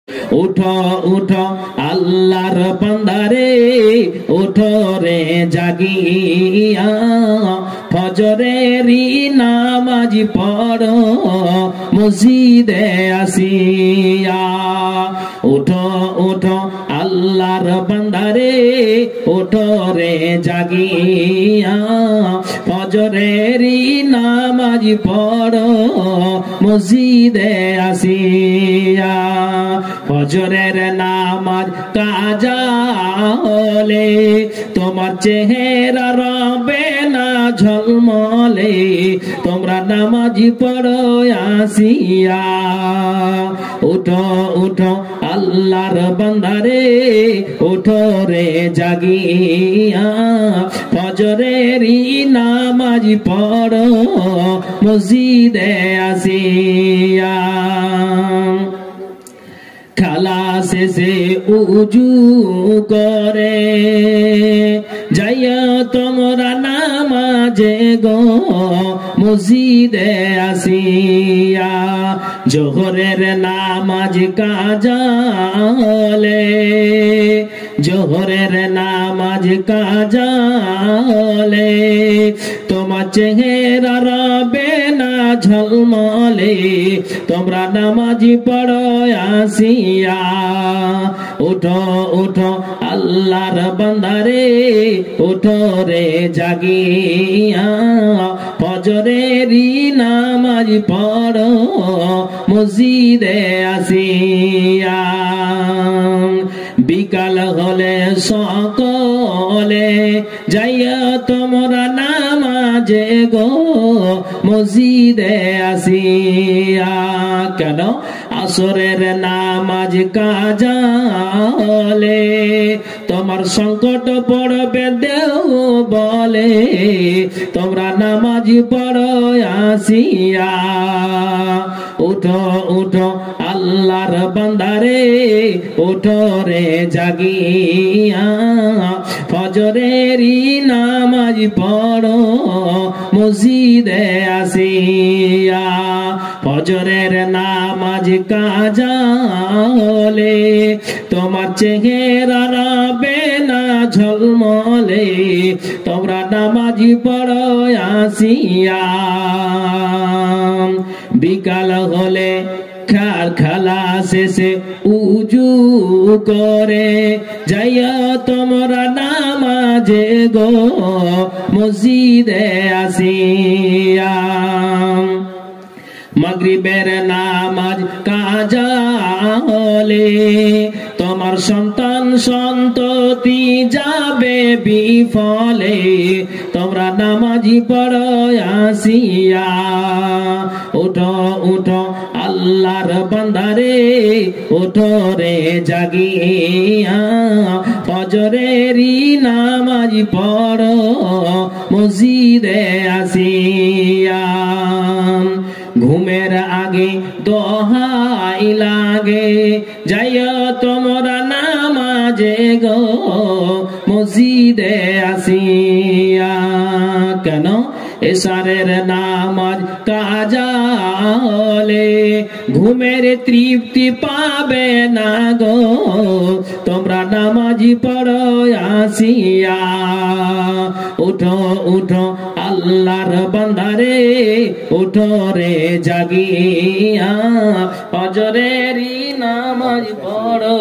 উঠো উঠো আল্লাহর বান্দারে, উঠো রে জাগিয়া, ফজরেরই নামাজ পড়ো মসজিদে আসিয়া। উঠো উঠো আল্লাহর বান্দারে, উঠো রে জাগিয়া, ফজরেরই নামাজ পড়ো মসজিদে আসিয়া। ফজরের নামাজ কাজা হলে তোমার চেহারা রবে না ঝলমলে, তোমরা নামাজি পড়ো আসিয়া। উঠো উঠো আল্লাহর বান্দারে, উঠো রে জাগিয়া, ফজরেরই নামাজ পড়ো মসজিদে আসিয়া। খালা শেষে উজু করে যাইয়া তোমরা নামাজে গো মসজিদে আসিয়া। জোহরের নামাজ কাজা হলে, জোহরের নামাজ কাজা হলে তোমার চেহারা রবে না ঝলমলে, তোমরা নামাজি পড়ো আসিয়া। উঠো উঠো আল্লাহর বান্দারে, উঠো রে জাগিয়া, ফজরেরই নামাজ পড়ো মসজিদে আসিয়া। বিকাল হলে সকলে যাইয়া তোমরা নামাজে গো মসজিদে আসিয়া। কেন? আসরের নামাজ কাজা হলে তোমার সংকট পড়বে দেও বলে, তোমরা নামাজ পড়ো আসিয়া। উঠো উঠো আল্লাহর বান্দারে, উঠো রে জাগিয়া, ফজরেরই নামাজ পড়ো মসজিদে আসিয়া। ফজরের নামাজ কাজা হলে তোমার চেহারা রবে না ঝলমলে, তোমরা নামাজ পড়ো আসিয়া। বিকাল হলে খালা শেষে উজু করে যাইয়া তোমরা নামাজে গো মসজিদে আসিয়া। মাগরিবের নামাজ কাজা হলে তোমার সন্তান সন্ততি যাবে বিফলে, তোমরা নামাজি পড়ো আসিয়া। উঠো উঠো আল্লাহর বান্দারে, উঠো রে জাগিয়া, ফজরেরই নামাজ পড়ো মসজিদে আসিয়া। ঘুমের আগে দোহাই লাগে যাইয়া তোমরা নামাজে গো মসজিদে আসিয়া। কেন? এশারের নামাজ কাজা হলে ঘুমের তৃপ্তি পাবে না গো, তোমরা নামাজি পড়ো আসিয়া। উঠো উঠো আল্লাহর বান্দারে, উঠো রে জাগিয়া, ফজরেরই নামাজ পড়ো।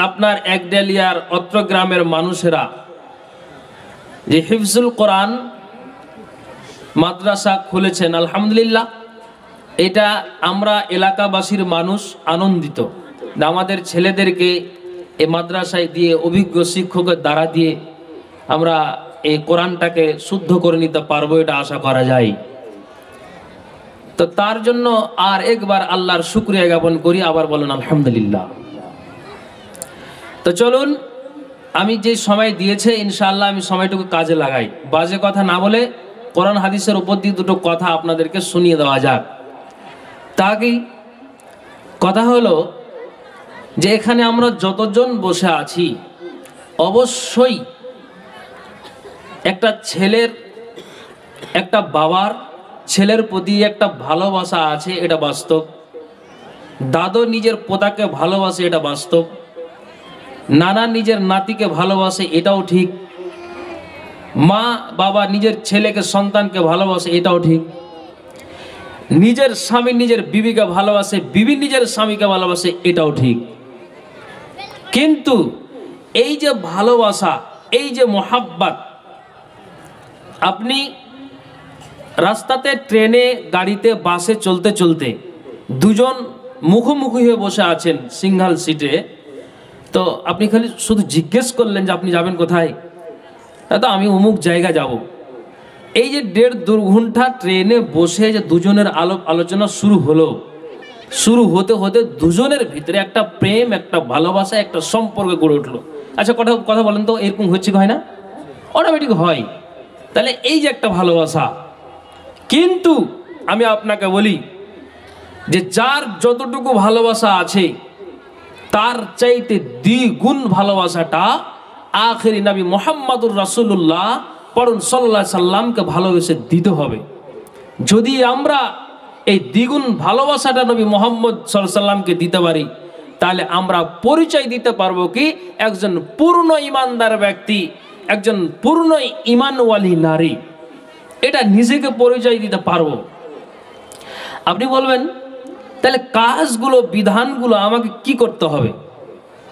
আপনার একডেলিয়ার অত্র গ্রামের মানুষেরা যে হিফজুল কোরআন মাদ্রাসা খুলেছেন, আলহামদুলিল্লাহ, এটা আমরা এলাকাবাসীর মানুষ আনন্দিত। আমাদের ছেলেদেরকে এই মাদ্রাসায় দিয়ে, অভিজ্ঞ শিক্ষকের দ্বারা দিয়ে আমরা এই কোরআনটাকে শুদ্ধ করে নিতে পারবো, এটা আশা করা যায়। তো তার জন্য আর একবার আল্লাহর শুকরিয়া জ্ঞাপন করি, আবার বলেন আলহামদুলিল্লাহ। তো চলুন, আমি যে সময় দিয়েছে ইনশাআল্লাহ আমি সময়টুকু কাজে লাগাই। বাজে কথা না বলে কোরআন হাদিসের উপর দিয়ে দুটো কথা আপনাদেরকে শুনিয়ে দেওয়া যাক। তা কি কথা হলো যে এখানে আমরা যতজন বসে আছি, অবশ্যই একটা ছেলের, একটা বাবার ছেলের প্রতি একটা ভালোবাসা আছে, এটা বাস্তব। দাদু নিজের পোতাকে ভালোবাসে, এটা বাস্তব। নানা নিজের নাতিকে ভালোবাসে, এটাও ঠিক। মা বাবা নিজের ছেলেকে সন্তানকে ভালোবাসে, এটাও ঠিক। নিজের স্বামী নিজের বিবিকে ভালোবাসে, বিবি নিজের স্বামীকে ভালোবাসে, এটাও ঠিক। কিন্তু এই যে ভালোবাসা, এই যে মোহাব্বত, আপনি রাস্তাতে, ট্রেনে, গাড়িতে, বাসে চলতে চলতে দুজন মুখোমুখি হয়ে বসে আছেন সিঙ্গেল সিটে, তো আপনি খালি শুধু জিজ্ঞেস করলেন যে আপনি যাবেন কোথায়, তো আমি অমুক জায়গা যাব। এই যে 1.5-2 ঘন্টা ট্রেনে বসে যে দুজনের আলোচনা শুরু হলো, শুরু হতে হতে দুজনের ভিতরে একটা প্রেম, একটা ভালোবাসা, একটা সম্পর্ক গড়ে উঠলো। আচ্ছা কথা বলেন তো, এরকম হচ্ছে হয় না? অটোমেটিক হয়। তাহলে এই যে একটা ভালোবাসা। কিন্তু আমি আপনাকে বলি যে যার যতটুকু ভালোবাসা আছে তার চাইতে দ্বিগুণ ভালোবাসাটা আখেরি নবী মুহাম্মদুর রাসূলুল্লাহ পরম সাল্লাল্লাহু আলাইহি সাল্লামকে ভালোবেসে দিতে হবে। যদি আমরা এই দ্বিগুণ ভালোবাসাটা নবী মুহাম্মদ সাল্লাল্লাহু আলাইহি সাল্লামকে দিতে পারি, তাহলে আমরা পরিচয় দিতে পারবো কি একজন পূর্ণ ইমানদার ব্যক্তি, একজন পূর্ণ ইমানওয়ালী নারী। এটা নিজেকে পরিচয় দিতে পারবো। আপনি বলবেন তাহলে কাজগুলো, বিধানগুলো আমাকে কি করতে হবে?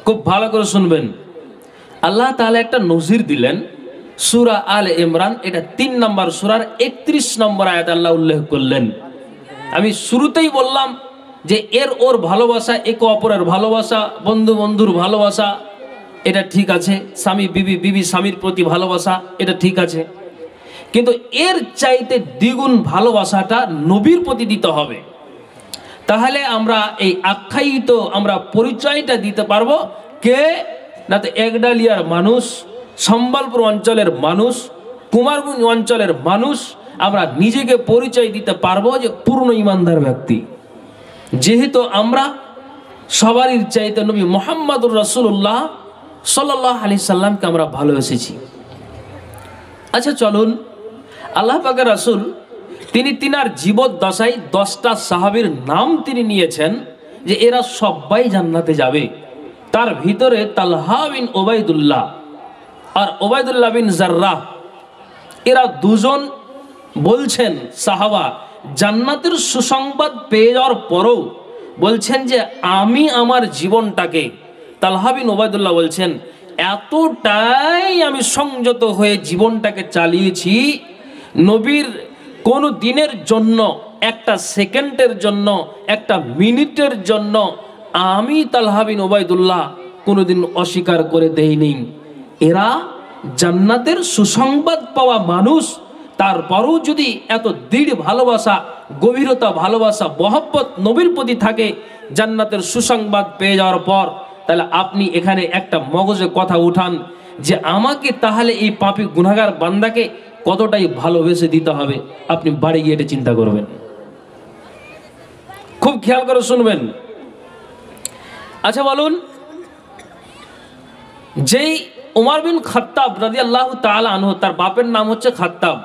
খুব ভালো করে শুনবেন। আল্লাহ তাআলা একটা নজির দিলেন সূরা আলে ইমরান, এটা 3 নম্বর সূরার 31 নম্বর আয়াত আল্লাহ উল্লেখ করলেন। আমি শুরুতেই বললাম যে ওর ভালোবাসা, একে অপরের ভালোবাসা, বন্ধু বন্ধুর ভালোবাসা, এটা ঠিক আছে। স্বামী বিবি, বিবি স্বামীর প্রতি ভালোবাসা, এটা ঠিক আছে। কিন্তু এর চাইতে দ্বিগুণ ভালোবাসাটা নবীর প্রতি দিতে হবে। তাহলে আমরা এই আখ্যায়িত আমরা পরিচয়টা দিতে পারবো কে না, তো একডালিয়ার মানুষ, সম্বলপুর অঞ্চলের মানুষ, কুমারগঞ্জ অঞ্চলের মানুষ, আমরা নিজেকে পরিচয় দিতে পারবো যে পূর্ণ ইমানদার ব্যক্তি, যেহেতু আমরা সবারই চাইতে নবী মুহাম্মদুর রাসূলুল্লাহ সাল্লাল্লাহু আলাইহি সাল্লামকে আমরা ভালোবেসেছি। আচ্ছা চলুন, আল্লাহ পাকের রাসূল তিনি তিনার জীবদ্দশায় 10টা সাহাবীর নাম তিনি নিয়েছেন যে এরা সবাই জান্নাতে যাবে। তার ভিতরে তালহা বিন ওবাইদুল্লাহ আর ওবাইদুল্লাহ বিন জাররাহ, এরা দুজন বলছেন সাহাবা জান্নাতের সুসংবাদ পেয়ে যাওয়ার পরও বলছেন যে আমি আমার জীবনটাকে, তালহা বিন ওবাইদুল্লাহ বলছেন, এতটাই আমি সংযত হয়ে জীবনটাকে চালিয়েছি, নবীর কোনো দিনের জন্য, একটা সেকেন্ডের জন্য, একটা মিনিটের জন্য আমি তালহা বিন ওবাইদুল্লাহ কোনোদিন অস্বীকার করে দেইনি। এরা জান্নাতের সুসংবাদ পাওয়া মানুষ, তারপরও যদি এত দৃঢ় ভালোবাসা, গভীরতা ভালোবাসা, মহব্বত নবীর প্রতি থাকে জান্নাতের সুসংবাদ পেয়ে যাওয়ার পর, তাহলে আপনি এখানে একটা মগজে কথা উঠান যে আমাকে তাহলে এই পাপী গুনাহগার বান্দাকে কতটাই ভালোবেসে দিতে হবে। আপনি বাড়ি গিয়ে এটা চিন্তা করবেন, খুব খেয়াল করে শুনবেন। আচ্ছা বলুন, যেই উমর বিন খাত্তাব রাদিয়াল্লাহু তাআলা আনহু, তার বাপের নাম হচ্ছে খাত্তাব,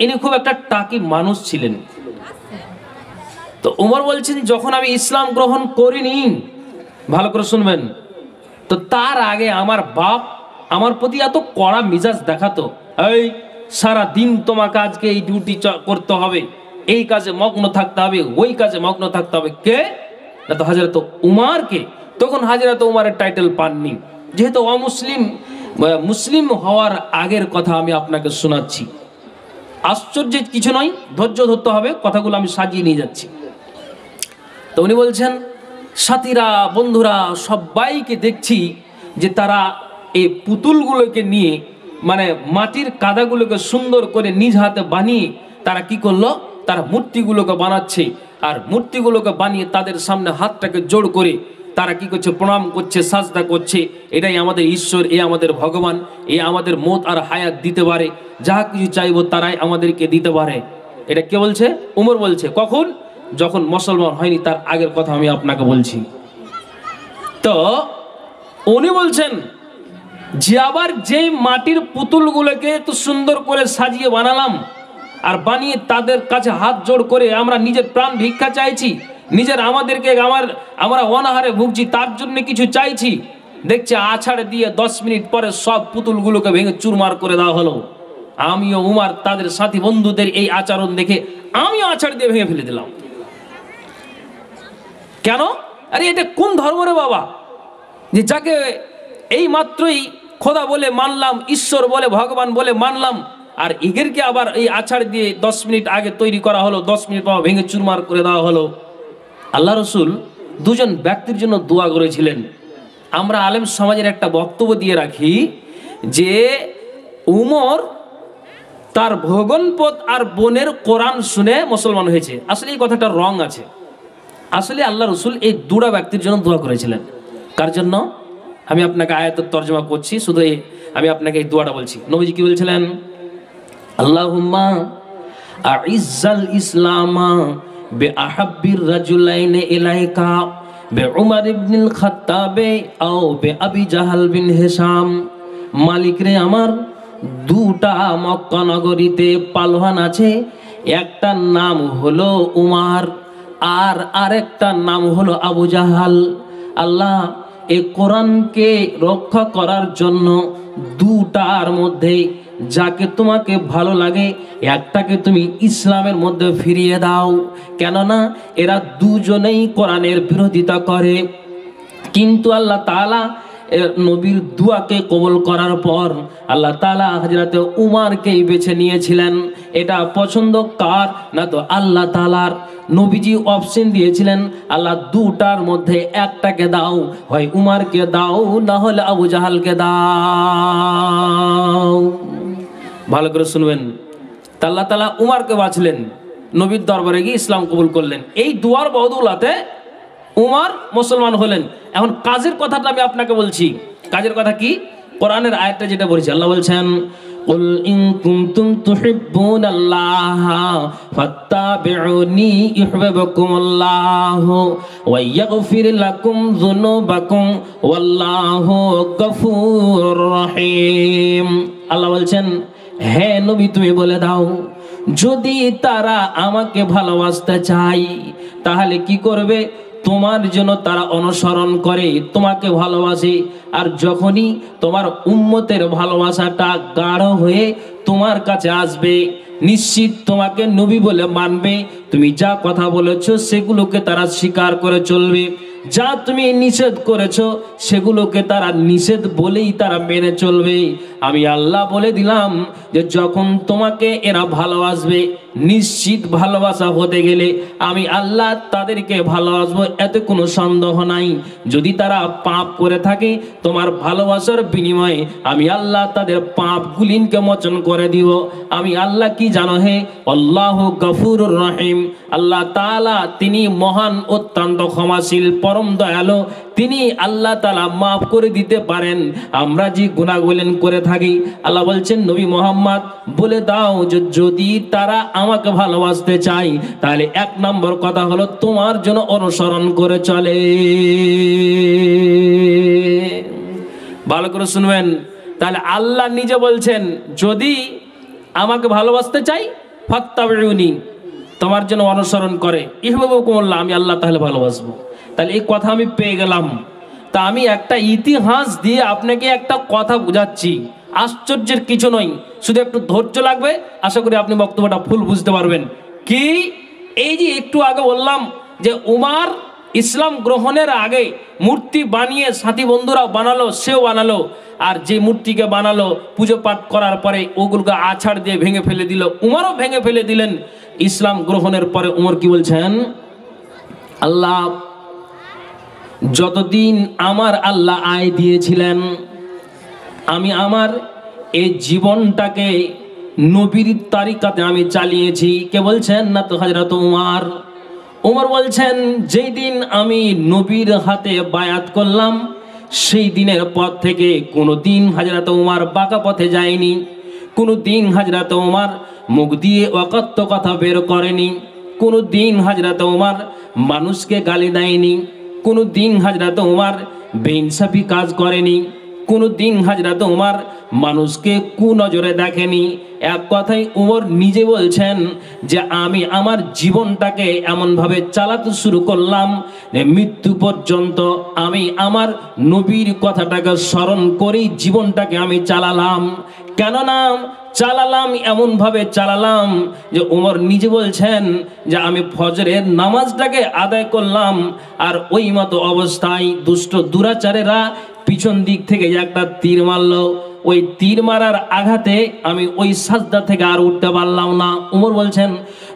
ইনি খুব একটা টাকি মানুষ ছিলেন। তো উমর বলছেন যখন আমি ইসলাম গ্রহণ করিনি, ভালো করে শুনবেন, তো তার আগে আমার বাপ আমার প্রতি এত কড়া মিজাজ দেখাতো, এই সারা দিন তোমাকে আজকে এই ডিউটি করতে হবে, এই কাজে মগ্ন থাকতে হবে, ওই কাজে মগ্ন থাকতে হবে। কে না, তো হযরত উমরকে। তখন হযরত উমরের টাইটেল পাননি, যেহেতু অমুসলিম, মুসলিম হওয়ার আগের কথা আমি আপনাকে শোনাচ্ছি। আশ্চর্যের কিছু নয়, ধৈর্য ধরতে হবে, কথাগুলো আমি সাজিয়ে নিয়ে যাচ্ছি। তো উনি বলছেন সাথীরা, বন্ধুরা সবাইকে দেখছি যে তারা এই পুতুলগুলোকে নিয়ে, মানে মাটির কাদাগুলোকে সুন্দর করে নিজ হাতে বানিয়ে তারা কি করলো, তারা মূর্তিগুলোকে বানাচ্ছে। আর মূর্তিগুলোকে বানিয়ে তাদের সামনে হাতটাকে জোড় করে তারা কি করছে, প্রণাম করছে, সাজদা করছে। এটাই আমাদের ঈশ্বর, এ আমাদের ভগবান, এ আমাদের মত আর হায়াত দিতে পারে, যা কিছু চাইবো তারাই আমাদেরকে দিতে পারে। এটা কে বলছে? উমর বলছে। কখন? যখন মুসলমান হয়নি, তার আগের কথা আমি আপনাকে বলছি। তো উনি বলছেন যে আবার যেই মাটির পুতুলগুলোকে এত সুন্দর করে সাজিয়ে বানালাম আর বানিয়ে তাদের কাছে হাত জোড় করে আমরা নিজের প্রাণ ভিক্ষা চাইছি, নিজের আমাদেরকে আমরা অনাহারে ভুগছি, তার জন্য কিছু চাইছি, দেখছে আছাড় দিয়ে 10 মিনিট পরে সব পুতুলগুলোকে ভেঙে চুরমার করে দেওয়া হলো। আমিও উমার তাদের সাথী বন্ধুদের এই আচরণ দেখে আমিও আছাড় দিয়ে ভেঙে ফেলে দিলাম। কেন? আরে এটা কোন ধর্ম রে বাবা, যে যাকে এই মাত্রই খোদা বলে মানলাম, ঈশ্বর বলে, ভগবান বলে মানলাম, আর এদেরকে আবার এই আছাড় দিয়ে 10 মিনিট আগে তৈরি করা হলো, 10 মিনিট পর ভেঙে চুরমার করে দেওয়া হলো। আল্লাহ রসুল দুজন ব্যক্তির জন্য দোয়া করেছিলেন। আমরা আলেম সমাজের একটা বক্তব্য দিয়ে রাখি যে উমর তার ভোগনপথ আর বোনের কোরআন শুনে মুসলমান হয়েছে। আসলে এই কথাটা রং আছে। আসলে আল্লাহ রসুল এই দুটা ব্যক্তির জন্য দোয়া করেছিলেন। কার জন্য? আমি আপনাকে আয়াতের তর্জমা করছি, শুধু আমি আপনাকে এই দোয়াটা বলছি। নবীজি কি বলছিলেন? আল্লাহুম্মা আইজ্জাল ইসলামা বিআহাব্বির রাজুলাইনি ইলাইকা বিউমর ইবনুল খাত্তাব আও বিআবি জাহাল বিন হিশাম। মালিক রে, আমার দুটা মক্কা নগরীতে পালোয়ান আছে, একটার নাম হলো উমার আর আরেকটার নাম হলো আবু জাহাল। আল্লাহ, এই কোরআনকে রক্ষা করার জন্য দুটার মধ্যে যাকে তোমাকে ভালো লাগে একটাকে তুমি ইসলামের মধ্যে ফিরিয়ে দাও, কেননা এরা দুজনেই কোরআনের বিরোধিতা করে। কিন্তু আল্লাহ তাআলা নবীর দুয়াকে কবুল করার পর আল্লাহ তাআলা হযরত উমারকেই বেছে নিয়েছিলেন। এটা পছন্দ কার? না তো আল্লাহ তাআলার। নবীজি অপশন দিয়েছিলেন, আল্লাহ দুটার মধ্যে একটাকে দাও, হয় উমারকে দাও না হলে আবু জাহালকে দাও। ভালো করে শুনবেন, আল্লাহ তাআলা উমারকে বাছলেন, নবীর দরবারে গিয়ে ইসলাম কবুল করলেন। এই দুয়ার বদৌলতে উমার মুসলমান হলেন। এখন কাজের কথাটা আমি আপনাকে বলছি। কাজের কথা কি? কোরআনের আয়াতটা যেটা বলেছে, আল্লাহ বলছেন কুল ইন কুনতুম তুহিব্বুনাল্লাহা ফাত্তাবিউনি ইউহিব্বুকুমুল্লাহু ওয়া ইয়াগফির লাকুম যুনুবাকুম ওয়াল্লাহু গফুরুর রহিম। আল্লাহ বলছেন, হে নবী তুমি বলে দাও, যদি তারা আমাকে ভালোবাসতে চায় তাহলে কি করবে? তোমার জন্য তারা অনুসরণ করে, তোমাকে ভালোবাসে। আর যখনই তোমার উম্মতের ভালোবাসাটা গাঢ় হয়ে তোমার কাছে আসবে, নিশ্চিত তোমাকে নবী বলে মানবে। তুমি যা কথা বলেছো সেগুলোকে তারা স্বীকার করে চলবে, যা তুমি নিষেধ করেছো সেগুলোকে তারা নিষেধ বলেই তারা মেনে চলবে। আমি আল্লাহ বলে দিলাম যে যখন তোমাকে এরা ভালোবাসবে, নিশ্চিত ভালোবাসা হতে গেলে আমি আল্লাহ তাদেরকে ভালোবাসবো, এতে কোনো সন্দেহ নাই। যদি তারা পাপ করে থাকে, তোমার ভালোবাসার বিনিময়ে আমি আল্লাহ তাদের পাপগুলিকে মোচন করে দিব। আমি আল্লাহ কি জানো হে? আল্লাহু গফুরুর রহিম। আল্লাহ তাআলা তিনি মহান, অত্যন্ত ক্ষমাশীল, পরম দয়ালু। তিনি আল্লাহ তাআলা মাফ করে দিতে পারেন আমরা যে গুনাহগুলো করে থাকি। আল্লাহ বলছেন, নবী মুহাম্মদ বলে দাও যে যদি তারা আমাকে ভালোবাসতে চায় তাহলে 1 নম্বর কথা হলো তোমার জন্য অনুসরণ করে চলে। ভালো করে শুনবেন, তাহলে আল্লাহ নিজে বলছেন যদি আমাকে ভালোবাসতে চাই ফাত্তাবিউনি, তোমার জন্য অনুসরণ করে, ইউহিব্বুকুমুল্লাহ, আমি আল্লাহ তাহলে ভালোবাসবো। তাহলে এই কথা আমি পেয়ে গেলাম। তা আমি একটা ইতিহাস দিয়ে আপনাকে একটা কথা বুঝাচ্ছি, আশ্চর্যের কিছু নয়, শুধু একটু ধৈর্য লাগবে। আশা করি আপনি বক্তব্যটা ফুল বুঝতে পারবেন। কি? এই যে একটু আগে বললাম যে উমার ইসলাম গ্রহণের আগে মূর্তি বানিয়ে সাথী বন্ধুরা বানালো, সেও বানালো, আর যে মূর্তিকে বানালো পুজো পাঠ করার পরে ওগুলোকে আছাড় দিয়ে ভেঙে ফেলে দিল, উমারও ভেঙে ফেলে দিলেন। ইসলাম গ্রহণের পরে উমর কি বলছেন? আল্লাহ যতদিন আমার আল্লাহ আয় দিয়েছিলেন, আমি আমার এই জীবনটাকে নবীর তারিকাতে আমি চালিয়েছি। কে বলছেন? না তো হযরত উমর। উমর বলছেন, যেই দিন আমি নবীর হাতে বায়াত করলাম সেই দিনের পর থেকে কোনো দিন হযরত উমর বাঁকা পথে যায়নি, কোনো দিন হযরত উমর মুখ দিয়ে অকথ্য কথা বের করেনি, কোনো দিন হযরত উমর মানুষকে গালি দেয়নি, কোনো দিন হযরত উমর বেইনসাফি কাজ করেনি, কোনো দিন হযরত উমর মানুষকে কুনজরে দেখেনি। এক কথায় উমর নিজে বলছেন যে আমি আমার জীবনটাকে এমনভাবে চালাতে শুরু করলাম যে মৃত্যু পর্যন্ত আমি আমার নবীর কথাটাকে স্মরণ করেই জীবনটাকে আমি চালালাম। কেননা চালালাম এমনভাবে চালালাম যে উমর নিজে বলছেন যে আমি ফজরের নামাজটাকে আদায় করলাম, আর ওই মতো অবস্থায় দুষ্ট দুরাচারেরা পিছন দিক থেকে একটা তীর মারলো। ওই তীর মারার আঘাতে আমি ওই সাজদা থেকে আর উঠতে পারলাম না।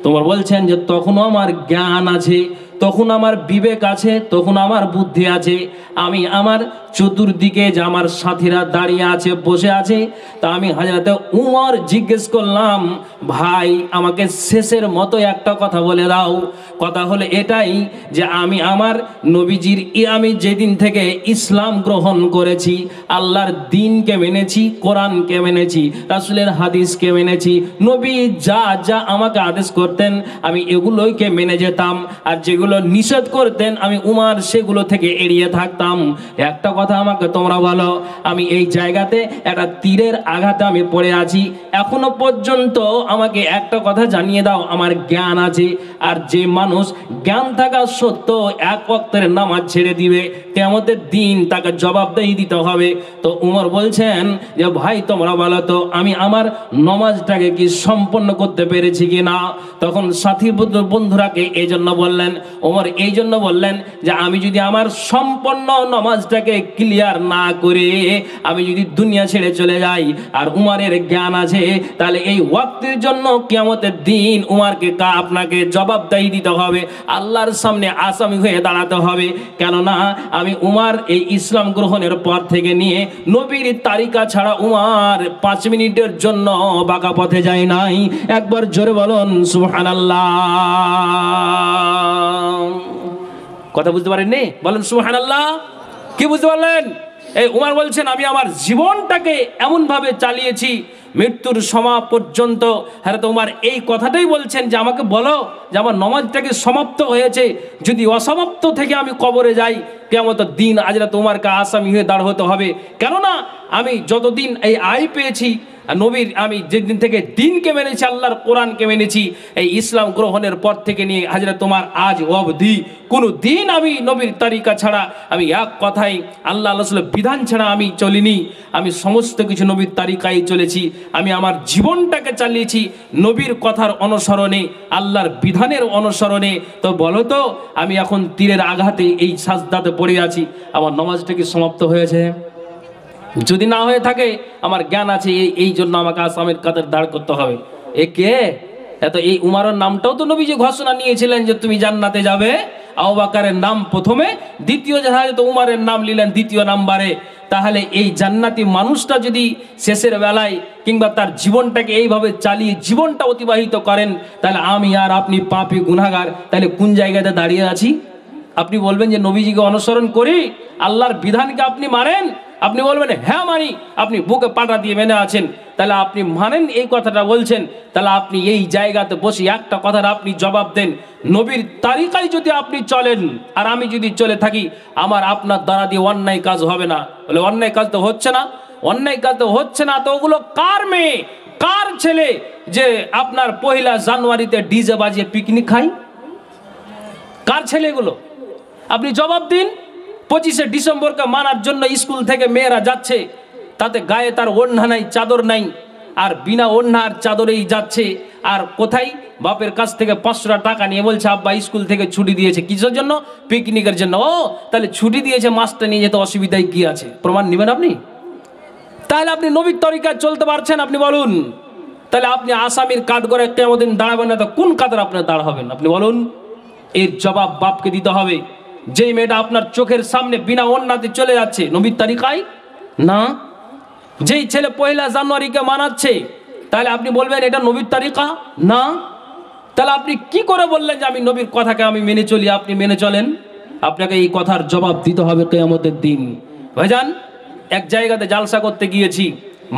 তোমার বলছেন যে তখনও আমার জ্ঞান আছে, তখন আমার বিবেক আছে, তখন আমার বুদ্ধি আছে। আমি আমার চতুর্দিকে যে আমার সাথীরা দাঁড়িয়ে আছে, বসে আছে, তা আমি হযরতে উমর জিজ্ঞেস করলাম, ভাই আমাকে শেষের মতো একটা কথা বলে দাও। কথা হলো এটাই যে আমি আমার নবীজির আমি যেদিন থেকে ইসলাম গ্রহণ করেছি, আল্লাহর দ্বীনকে মেনেছি, কোরআনকে মেনেছি, রাসূলের হাদিসকে মেনেছি, নবী যা যা আমাকে আদেশ করতেন আমি এগুলোকে মেনে যেতাম, আর যেগুলো নিষেধ করতেন আমি উমর সেগুলো থেকে এড়িয়ে থাকতাম। একটা কথা আমাকে তোমরা বলো, আমি এই জায়গাতে একটা তীরের আঘাতে আমি পড়ে আছি, এখনো পর্যন্ত আমাকে একটা কথা জানিয়ে দাও, আমার জ্ঞান আছে। আর যে মানুষ জ্ঞান থাকা সত্ত্বেও এক ওয়াক্তের নামাজ ছেড়ে দিবে, কিয়ামতের দিন তাকে জবাবদেহি দিতে হবে। তো উমর বলছেন যে ভাই তোমরা বলো তো আমি আমার নামাজটাকে কি সম্পন্ন করতে পেরেছি কিনা। তখন সাথী বন্ধুরাকে এই জন্য বললেন, ওমর এই জন্য বললেন যে আমি যদি আমার সম্পন্ন নামাজটাকে ক্লিয়ার না করে আমি যদি দুনিয়া ছেড়ে চলে যাই, আর উমরের জ্ঞান আছে, তাহলে এই ওয়াক্তের জন্য কিয়ামতের দিন উমরকে আপনাকে জবাবদাহি দিতে হবে, আল্লাহর সামনে আসামি হয়ে দাঁড়াতে হবে। কেননা আমি উমর এই ইসলাম গ্রহণের পর থেকে নিয়ে নবীর তারিকা ছাড়া উমর 5 মিনিটের জন্য বাঁকা পথে যায় নাই। একবার জোরে বলুন সুবহানাল্লাহ। কথা বুঝতে পারেননি? বলেন সুবহানাল্লাহ। কি বুঝতে পারলেন? এই উমর বলছেন আমি আমার জীবনটাকে এমন ভাবে চালিয়েছি মৃত্যুর সময় পর্যন্ত। হযরত উমর এই কথাটাই বলছেন যে আমাকে বলো যে আমার নামাজটাকে সমাপ্ত হয়েছে, যদি অসমাপ্ত থেকে আমি কবরে যাই, কিয়ামতের দিন হযরত উমরকে আসামি হয়ে দাঁড় হতে হবে। কেননা আমি যতদিন এই পেয়েছি নবীর, আমি যেদিন থেকে দ্বীনকে মেনেছি, আল্লাহর কোরআনকে মেনেছি, এই ইসলাম গ্রহণের পর থেকে নিয়ে হযরত উমর আজ অবধি কোনো দিন আমি নবীর তরিকা ছাড়া, আমি এক কথাই আল্লাহ রাসূলের বিধান ছাড়া আমি চলিনি। আমি সমস্ত কিছু নবীর তরিকায় চলেছি। আমি আমার জীবনটাকে চালিয়েছি নবীর কথার অনুসরণে, আল্লাহর বিধানের অনুসরণে। তো বলো তো আমি এখন তীরের আঘাতে এই সাজদাতে পড়ে আছি, আমার নামাজটা কি সমাপ্ত হয়েছে? যদি না হয়ে থাকে আমার জ্ঞান আছে, এই জন্য আমাকে আসামের কাতার দাঁড় করতে হবে। এ কে? এত এই উমরের নামটাও তো নবী যে ঘোষণা নিয়েছিলেন যে তুমি জান্নাতে যাবে, আবু বকরের নাম প্রথমে, দ্বিতীয় হযরত উমরের নাম নিলেন দ্বিতীয় নাম্বারে। তাহলে এই জান্নাতি মানুষটা যদি শেষের বেলায় কিংবা তার জীবনটাকে এইভাবে চালিয়ে জীবনটা অতিবাহিত করেন, তাহলে আমি আর আপনি পাপী গুনাহগার, তাহলে কোন জায়গাতে দাঁড়িয়ে আছি? আপনি বলবেন যে নবীজিকে অনুসরণ করি, আল্লাহর বিধানকে আপনি মানেন, আপনি বলবেন হ্যাঁ মানি, আপনি বুকে পাটা দিয়ে মেনে আছেন, তাহলে আপনি মানেন এই কথাটা বলছেন, তাহলে আপনি এই জায়গাতে বসে একটা কথার আপনি জবাব দেন, নবীর তারিকায় যদি আপনি চলেন আর আমি যদি চলে থাকি, আমার আপনার দ্বারা দিয়ে অন্যায় কাজ হবে না। বলে অন্যায় কাজ তো হচ্ছে না, অন্যায় কাজ তো হচ্ছে না, তো ওগুলো কার মেয়ে কার ছেলে যে আপনার 1 জানুয়ারিতে ডিজে বাজিয়ে পিকনিক খায়? কার ছেলে এগুলো? আপনি জবাব দিন। 25শে ডিসেম্বরকে মানার জন্য স্কুল থেকে মেয়েরা যাচ্ছে, তাতে গায়ে তার ওড়না নাই, চাদর নাই, আর বিনা ওড়নার চাদরেই যাচ্ছে। আর কোথায়? বাপের কাছ থেকে 500 টাকা নিয়ে বলছে আব্বা স্কুল থেকে ছুটি দিয়েছে, কিসের জন্য? পিকনিকের জন্য। ও তাহলে ছুটি দিয়েছে, মাসটা নিয়ে যেতে অসুবিধায় কি আছে? প্রমাণ নেবেন আপনি? তাহলে আপনি নবীর তরিকায় চলতে পারছেন? আপনি বলুন। তাহলে আপনি আসামির কাঠ করে কিয়ামতের দিন দাঁড়াবেন না, তো কোন কাতারে আপনি দাঁড়াবেন? আপনি বলুন। এর জবাব বাপকে দিতে হবে। যেই মেয়েটা আপনার চোখের সামনে বিনা ওড়নাতে চলে যাচ্ছে, নবীর তরিকায় না। যেই ছেলে 1 জানুয়ারিকে মানাচ্ছে, তাহলে আপনি বলবেন এটা নবীর তরিকা না। তাহলে আপনি কি করে বললেন যে আমি নবীর কথাকে আমি মেনে চলি, আপনি মেনে চলেন? আপনাকে এই কথার জবাব দিতে হবে কিয়ামতের দিন। ভাইজান, এক জায়গাতে জালসা করতে গিয়েছি,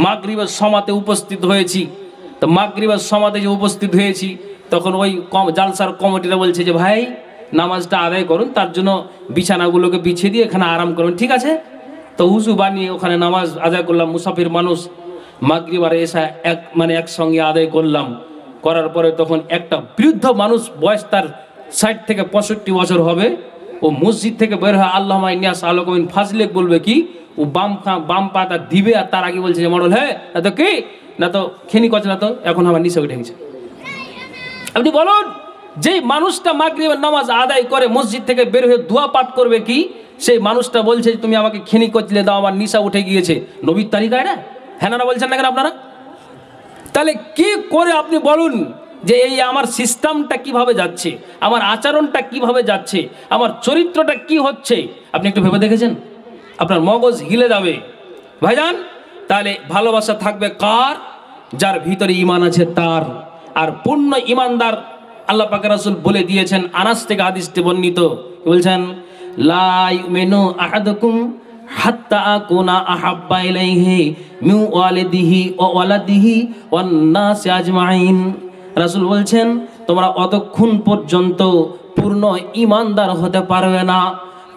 মাগরিবের সমাতে উপস্থিত হয়েছি। তো মাগরিবের সমাতে যে উপস্থিত হয়েছি, তখন ওই জালসার কমিটিরা বলছে যে ভাই নামাজটা আদায় করুন, তার জন্য বিছানাগুলোকে বিছিয়ে দিয়ে এখানে আরাম করুন। ঠিক আছে, তো উজু বানিয়ে ওখানে নামাজ আদায় করলাম। মুসাফির মানুষ মাগরিব আর এশা একসঙ্গে আদায় করলাম। করার পরে তখন একটা বৃদ্ধ মানুষ, বয়স তার 60 থেকে 65 বছর হবে, ও মসজিদ থেকে বের হয় আল্লাহুম্মা ইন্নী আসআলুকা মিন ফাজলিক বলবে কি, ও বাম পাটা দিবে আর তার আগে বলছে যে মডল হ্যাঁ না তো কি না তো খেনি করছে না তো এখন আমার নিচে উঠে গেছে। আপনি বলুন, যে মানুষটা মাগরিবের নামাজ আদায় করে মসজিদ থেকে বের হয়ে দোয়া পাঠ করবে কি, সেই মানুষটা বলছে তুমি আমাকে খেনি করছিলে দাও, আমার নিশা উঠে গিয়েছে, নবীর তালিকায় না? হ্যাঁ না বলছেন না কেন আপনারা? তাহলে কি করে আপনি বলুন যে এই আমার সিস্টেমটা কিভাবে যাচ্ছে, আমার আচরণটা কিভাবে যাচ্ছে, আমার চরিত্রটা কি হচ্ছে? আপনি একটু ভেবে দেখেছেন? আপনার মগজ হিলে যাবে ভাইজান। তাহলে ভালোবাসা থাকবে কার? যার ভিতরে ঈমান আছে তার। আর পূর্ণ ঈমানদার আল্লাহ পাক রাসূল বলে দিয়েছেন, আনাস থেকে হাদিসটি বর্ণিত, বলছেন লা ইউমিনু আহাদুকুম হাত্তা আকুনা আহাব্বা ইলাইহি মিন ওয়ালিদিহি ওয়া ওয়ালাদিহি ওয়ান নাসি আজমাইন। রাসূল বলছেন তোমরা অতক্ষণ পর্যন্ত পূর্ণ ঈমানদার হতে পারবে না,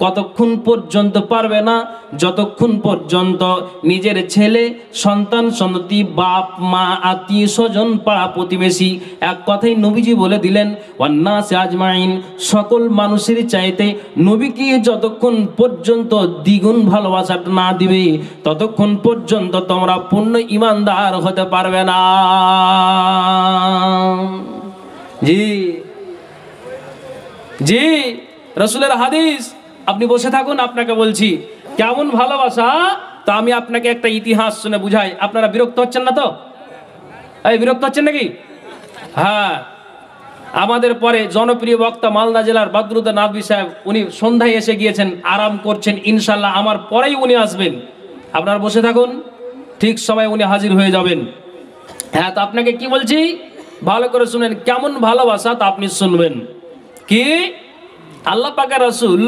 কতক্ষণ পর্যন্ত পারবে না? যতক্ষণ পর্যন্ত নিজের ছেলে, সন্তান, সন্ততি, বাপ মা, আত্মীয় স্বজন, পাড়া প্রতিবেশী, এক কথাই নবীজি বলে দিলেন ওয়ান নাসি আজমাইন, সকল মানুষের চাইতে নবীকে যতক্ষণ পর্যন্ত দ্বিগুণ ভালোবাসাটা না দিবে ততক্ষণ পর্যন্ত তোমরা পূর্ণ ঈমানদার হতে পারবে না। জি জি, রাসূলের হাদিস। আপনি বসে থাকুন, আপনাকে বলছি কেমন ভালোবাসা। তো আমি আপনাকে একটা ইতিহাস শুনে বুঝাই। আপনারা বিরক্ত হচ্ছেন না তো? এই বিরক্ত হচ্ছেন নাকি? হ্যাঁ, আমাদের পরে জনপ্রিয় বক্তা মালদা জেলার বদরুদ্দোজা নাদভী সাহেব, উনি সন্ধ্যায় এসে গিয়েছেন, আরাম করছেন, ইনশাল্লাহ আমার পরেই উনি আসবেন। আপনারা বসে থাকুন, ঠিক সময় উনি হাজির হয়ে যাবেন। হ্যাঁ, তো আপনাকে কি বলছি ভালো করে শুনেন, কেমন ভালোবাসা তা আপনি শুনবেন। কি আল্লাহ পাকের রাসূল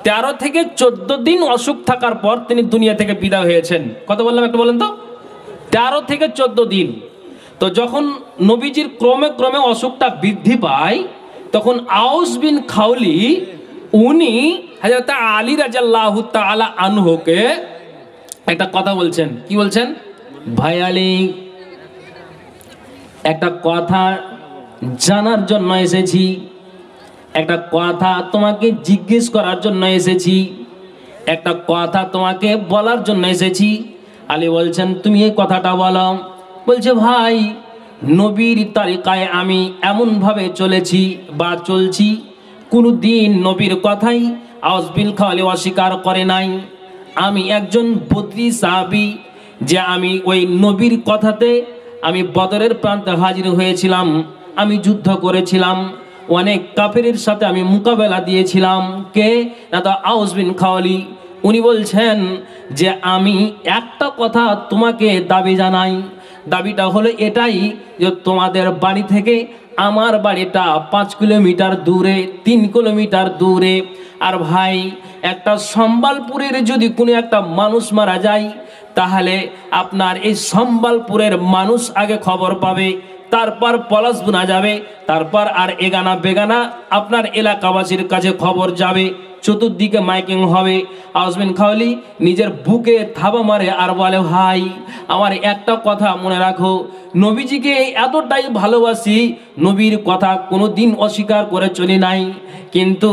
13 থেকে 14 দিন অসুখ থাকার পর তিনি দুনিয়া থেকে বিদায় হয়েছেন। কত বললাম একটু বলেন তো? 13 থেকে 14 দিন। তো যখন নবীজির ক্রমে ক্রমে অসুখটা বৃদ্ধি পায়, তখন আউস বিন খাওলি উনি হযরত আলী রাদিয়াল্লাহু তাআলা আনহুকে একটা কথা বলছেন। কি বলছেন? ভাই আলী, একটা কথা জানার জন্য এসেছি, একটা কথা তোমাকে জিজ্ঞেস করার জন্য এসেছি, একটা কথা তোমাকে বলার জন্য এসেছি। আলী বলছেন তুমি এই কথাটা বলো। বলছে ভাই, নবীর তালিকায় আমি এমনভাবে চলেছি বা চলছি, কোনো দিন নবীর কথাই আউস বিন খাওয়ালি অস্বীকার করে নাই। আমি একজন বদরি সাহাবী, যে আমি ওই নবীর কথাতে আমি বদরের প্রান্তে হাজির হয়েছিলাম, আমি যুদ্ধ করেছিলাম, অনেক কাফেরের সাথে আমি মোকাবেলা দিয়েছিলাম। কে না? তো আউস বিন খাওয়ালি। উনি বলছেন যে আমি একটা কথা তোমাকে দাবি জানাই। দাবিটা হলো এটাই যে তোমাদের বাড়ি থেকে আমার বাড়িটা 5 কিলোমিটার দূরে, 3 কিলোমিটার দূরে। আর ভাই, একটা সম্বলপুরের যদি কোনো একটা মানুষ মারা যায়, তাহলে আপনার এই সম্বলপুরের মানুষ আগে খবর পাবে, তারপর পলাশ বোনা যাবে, তারপর আর এগানা বেগানা আপনার এলাকাবাসীর কাছে খবর যাবে, চতুর্দিকে মাইকিং হবে। আউস বিন খাওয়ালি নিজের বুকে থাবা মারে আর বলে ভাই, আমার একটা কথা মনে রাখো, নবীজিকে এতটাই ভালোবাসি, নবীর কথা কোনো দিন অস্বীকার করে চলি নাই, কিন্তু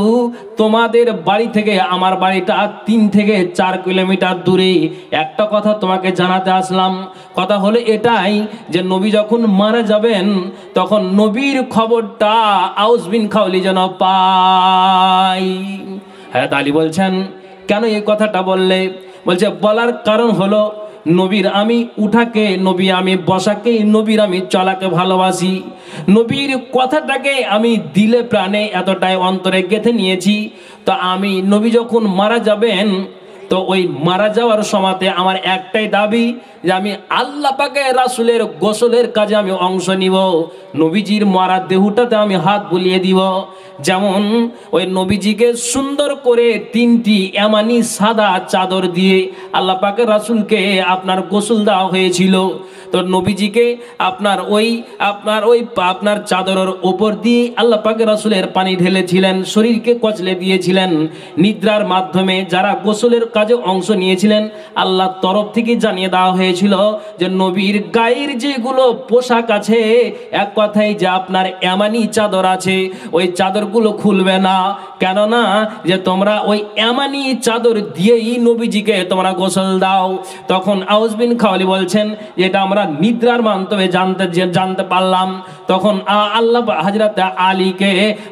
তোমাদের বাড়ি থেকে আমার বাড়িটা 3 থেকে 4 কিলোমিটার দূরে। একটা কথা তোমাকে জানাতে আসলাম, কথা হলো এটাই যে নবী যখন মারা যাবেন তখন নবীর খবরটা আউস বিন খাওয়ালি যেন পায়। হ্যাঁ, আলী বলছেন কেন এই কথাটা বললে? বলছে বলার কারণ হলো নবীর আমি উঠাকে, নবী আমি বসাকে, নবীর আমি চলাকে ভালোবাসি, নবীর কথাটাকে আমি দিলে প্রাণে এতটাই অন্তরে গেঁথে নিয়েছি। তো আমি নবী যখন মারা যাবেন, তো ওই মারা যাওয়ার সময়তে আমার একটাই দাবি যে আমি আল্লাহ পাকের রাসূলের গোসলের কাজে আমি অংশ নিব, নবীজির মারা দেহটাতে আমি হাত বুলিয়ে দিব। যেমন ওই নবীজিকে সুন্দর করে 3টি এমানি সাদা চাদর দিয়ে আল্লাহ পাকের রাসূলকে আপনার গোসল দেওয়া হয়েছিল। তো নবীজিকে আপনার চাদরের ওপর দিয়ে আল্লাহ পাকের রাসূলের পানি ঢেলেছিলেন, শরীরকে কচলে দিয়েছিলেন। নিদ্রার মাধ্যমে যারা গোসলের কাজ কাজে অংশ নিয়েছিলেন, আল্লাহর তরফ থেকে জানিয়ে দেওয়া হয়েছিল যে নবীর গায়ের যেগুলো পোশাক আছে, এক কথায় যে আপনার এমানি চাদর আছে, ওই চাদরগুলো খুলবে না। কেননা যে তোমরা ওই এমানি চাদর দিয়েই নবীজিকে তোমরা গোসল দাও। তখন আউস বিন খাওয়ালি বলছেন যে এটা আমরা নিদ্রার মাধ্যমে জানতে পারলাম। তখন আল্লাহ হযরত আলীকে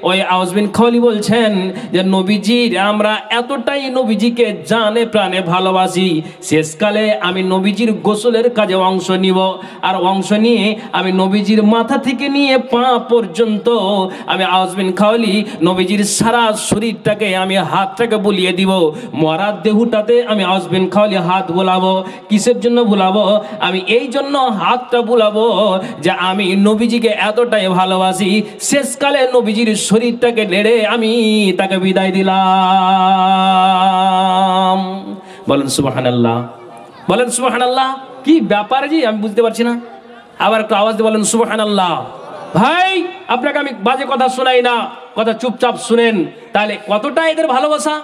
ওই আউস বিন খাওয়ালি বলছেন যে নবীজির আমরা এতটাই নবীজিকে জানে প্রাণে ভালোবাসি, শেষকালে আমি নবীজির গোসলের কাজে অংশ নিব, আর অংশ নিয়ে আমি নবীজির মাথা থেকে নিয়ে পা পর্যন্ত আমি আউস বিন খাওয়ালি নবীজির সারা শরীরটাকে আমি হাতটাকে বুলিয়ে দিব। মরা দেহটাতে আমি আউস বিন খাওয়ালি হাত বুলাবো। কিসের জন্য বুলাবো? আমি এই জন্য হাতটা বুলাবো যে আমি নবীজিকে এতটাই ভালোবাসি, শেষকালে নবীজির শরীরটাকে নেড়ে আমি তাকে বিদায় দিলাম। বলেন সুবহানাল্লাহ, বলেন সুবহানাল্লাহ। কি ব্যাপার জি আমি বুঝতে পারছি না, আবার একটু আওয়াজ দিয়ে বলেন সুবহানাল্লাহ। ভাই আপনাকে আমি বাজে কথা শোনাই না, কথা চুপচাপ শুনেন। তাহলে কতটা এদের ভালোবাসা,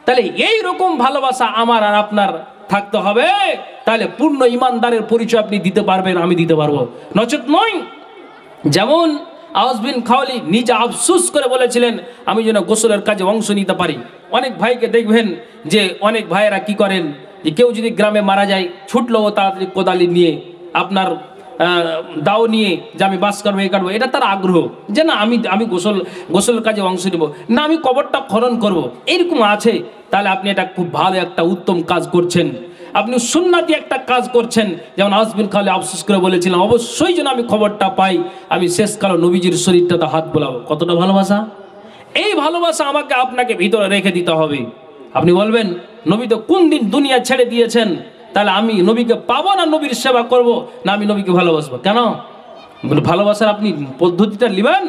তাহলে এই রকম ভালোবাসা আমার আর আপনার থাকতে হবে, তাহলে পূর্ণ ইমানদারের পরিচয় আপনি দিতে পারবেন, আমি দিতে পারবো, নচেত নয়। যেমন আউস বিন খাওয়ালি নিজে আফসোস করে বলেছিলেন আমি যেন গোসলের কাজে অংশ নিতে পারি। অনেক ভাইকে দেখবেন যে অনেক ভাইয়েরা কি করেন, যে কেউ যদি গ্রামে মারা যায় ছুটলো তাড়াতাড়ি কোদালি নিয়ে আপনার দাও নিয়ে যে আমি বাস কাটবো, এই কাটবো, এটা তার আগ্রহ যে না আমি গোসলের কাজে অংশ নেব, না আমি কবরটা খনন করব, এইরকম আছে। তাহলে আপনি এটা খুব ভালো একটা উত্তম কাজ করছেন, আপনি সুন্নাতি একটা কাজ করছেন। যেমন আউস বিন খাওয়ালি আফসোস করে বলেছিলাম অবশ্যই যেন আমি খবরটা পাই, আমি শেষকালে নবীজির শরীরটাতে হাত বোলাবো। কতটা ভালোবাসা! এই ভালোবাসা আমাকে আপনাকে ভিতরে রেখে দিতে হবে। আপনি বলবেন নবী তো কোন দিন দুনিয়া ছেড়ে দিয়েছেন, তাহলে আমি নবীকে পাবো না নবীর সেবা করব, না আমি নবীকে ভালোবাসবো। কেন? ভালোবাসার আপনি পদ্ধতিটা নেবেন,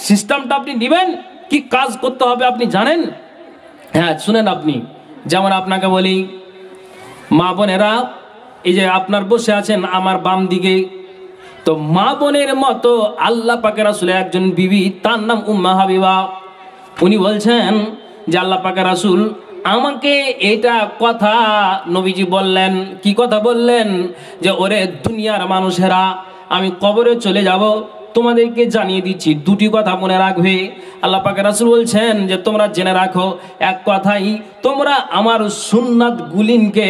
সিস্টেমটা আপনি নেবেন, কি কাজ করতে হবে আপনি জানেন। হ্যাঁ শুনেন, আপনি যেমন আপনাকে বলি মা বোনেরা, এই যে আপনার বসে আছেন আমার বাম দিকে, তো মা বোনের মতো আল্লাহ পাকের রাসূলের একজন বিবি, তার নাম উম্মে হাবিবা। উনি বলছেন যে আল্লাহ পাকের রাসূল আমাকে এটা কথা নবীজি বললেন। কি কথা বললেন? যে ওরে দুনিয়ার মানুষেরা, আমি কবরে চলে যাব, তোমাদেরকে জানিয়ে দিচ্ছি দুটি কথা মনে রাখবে। আল্লাহ পাকের রাসূল বলছেন যে তোমরা জেনে রাখো, এক কথাই তোমরা আমার সুন্নাত গুলিনকে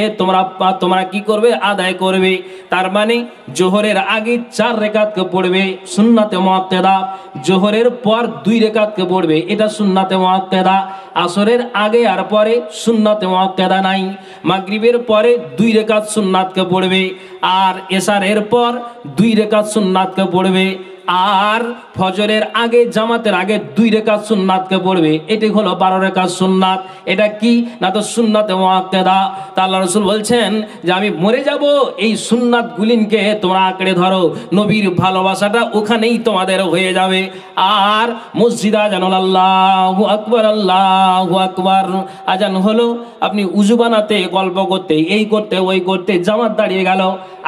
তোমরা কি করবে? আদায় করবে। তার মানে জোহরের আগে 4 রাকাতকে পড়বে সুন্নাতে মুআক্কাদা, জোহরের পর 2 রাকাতকে পড়বে, এটা সুন্নাতে মুআক্কাদা। আসরের আগে আর পরে সুন্নাতে মুআক্কাদা নাই। মাগরিবের পরে 2 রাকাত সুন্নাতকে পড়বে, আর এশারের পর 2 রাকাত সুন্নাতকে পড়বে, আর ফজরের আগে জামাতের আগে 2 রাকাত সুন্নাতকে পড়বে। এটি হলো 12 রাকাত সুন্নাত। এটা কি না তো সুন্নাতে মুআক্কাদা। তা আল্লাহ রাসূল বলছেন যে আমি মরে যাব, এই সুন্নাত গুলিনকে তোমরা আঁকড়ে ধরো, নবীর ভালোবাসাটা ওখানেই তোমাদের হয়ে যাবে। আর মসজিদ আজান হলো, আল্লাহু আকবার, আল্লাহু আকবার, আজান হলো, আপনি উযু বানাতে, গল্প করতে, এই করতে ওই করতে জামাত দাঁড়িয়ে গেল,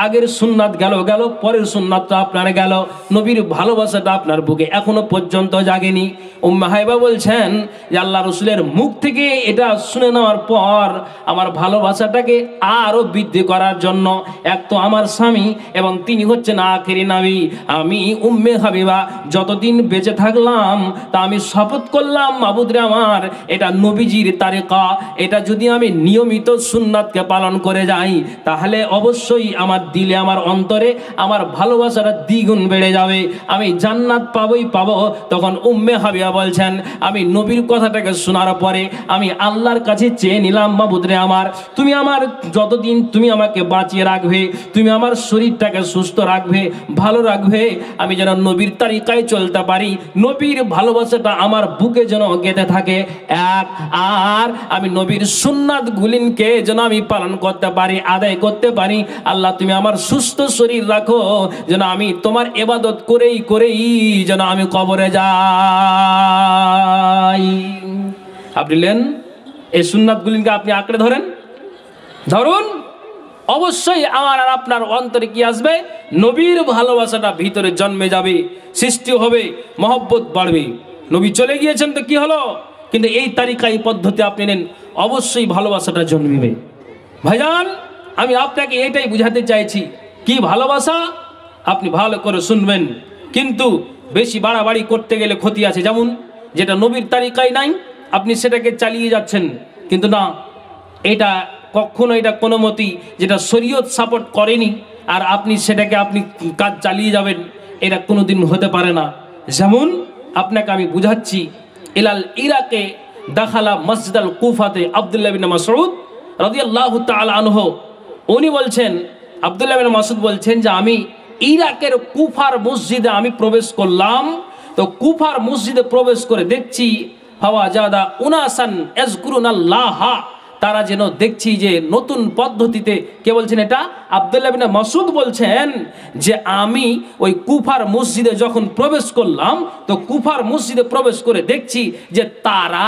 আগের সুন্নাত গেল, পরের সুন্নাতটা আপনার গেল, নবীর ভালোবাসাটা আপনার বুকে এখনো পর্যন্ত জাগেনি। উম্মে হাবিবা বলছেন যে আল্লাহ রাসূলের মুখ থেকে এটা শুনে নেওয়ার পর আমার ভালোবাসাটাকে আরো বৃদ্ধি করার জন্য, এক তো আমার স্বামী এবং তিনি হচ্ছেন আখেরি নবী, আমি উম্মে হাবিবা যতদিন বেঁচে থাকলাম তা আমি শপথ করলাম মাবুদরে আমার, এটা নবীজির তারিকা, এটা যদি আমি নিয়মিত সুন্নাতকে পালন করে যাই তাহলে অবশ্যই আমার দিলে, আমার অন্তরে আমার ভালোবাসাটা দ্বিগুণ বেড়ে যাবে, আমি জান্নাত পাবোই পাবো। তখন উম্মে হাবিবা বলছেন আমি নবীর কথাটাকে শোনার পরে আমি আল্লাহর কাছে চেয়ে নিলাম, মাবুদরে আমার, তুমি আমার যতদিন তুমি আমাকে বাঁচিয়ে রাখবে, তুমি আমার শরীরটাকে সুস্থ রাখবে, ভালো রাখবে, আমি যেন নবীর তারিকায় চলতে পারি, নবীর ভালোবাসাটা আমার বুকে যেন গেঁথে থাকে, আর আমি নবীর সুন্নাত গুলিনকে যেন আমি পালন করতে পারি, আদায় করতে পারি। আল্লাহ তুমি আমার সুস্থ শরীর রাখো, যেন আমি তোমার ইবাদত করেই যেন আমি কবরে যাই। আপনি লেন এই সুন্নাতগুলিকে আপনি আঁকড়ে ধরুন, অবশ্যই আমার আর আপনার অন্তরে কি আসবে? নবীর ভালোবাসাটা ভিতরে জন্মে যাবে, সৃষ্টি হবে, মহব্বত বাড়বে। নবী চলে গিয়েছেন তো কি হলো, কিন্তু এই তারিকা, এই পদ্ধতি আপনি নেন, অবশ্যই ভালোবাসাটা জন্মিবে। ভাইজান, আমি আপনাকে এটাই বুঝাতে চাইছি, কি ভালোবাসা আপনি ভালো করে শুনবেন, কিন্তু বেশি বাড়াবাড়ি করতে গেলে ক্ষতি আছে। যেমন যেটা নবীর তারিকায় নাই আপনি সেটাকে চালিয়ে যাচ্ছেন, কিন্তু না, এটা কখনো এটা কোনো মতেই যেটা শরীয়ত সাপোর্ট করেনি আর আপনি সেটাকে আপনি কাজ চালিয়ে যাবেন, এটা কোনোদিন হতে পারে না। যেমন আপনাকে আমি বুঝাচ্ছি, ইলাল ইরাকে দাখালা মসজিদ আল কুফাতে আব্দুল্লাহ বিন মাসউদ রাদিয়াল্লাহু তাআলা আনহু, উনি বলছেন, আব্দুল্লাহ বিন মাসউদ বলছেন যে আমি ইরাকের কুফার মসজিদে আমি প্রবেশ করলাম। তো কুফার মসজিদে প্রবেশ করে দেখছি হাওয়া জাদা উনাসান ইয়াজকুরুনাল্লাহ, তারা যেন দেখছি যে নতুন পদ্ধতিতে, কে বলছেন এটা? আব্দুল্লাহ বিন মাসউদ বলছেন যে আমি ওই কুফার মসজিদে যখন প্রবেশ করলাম, তো কুফার মসজিদে প্রবেশ করে দেখছি যে তারা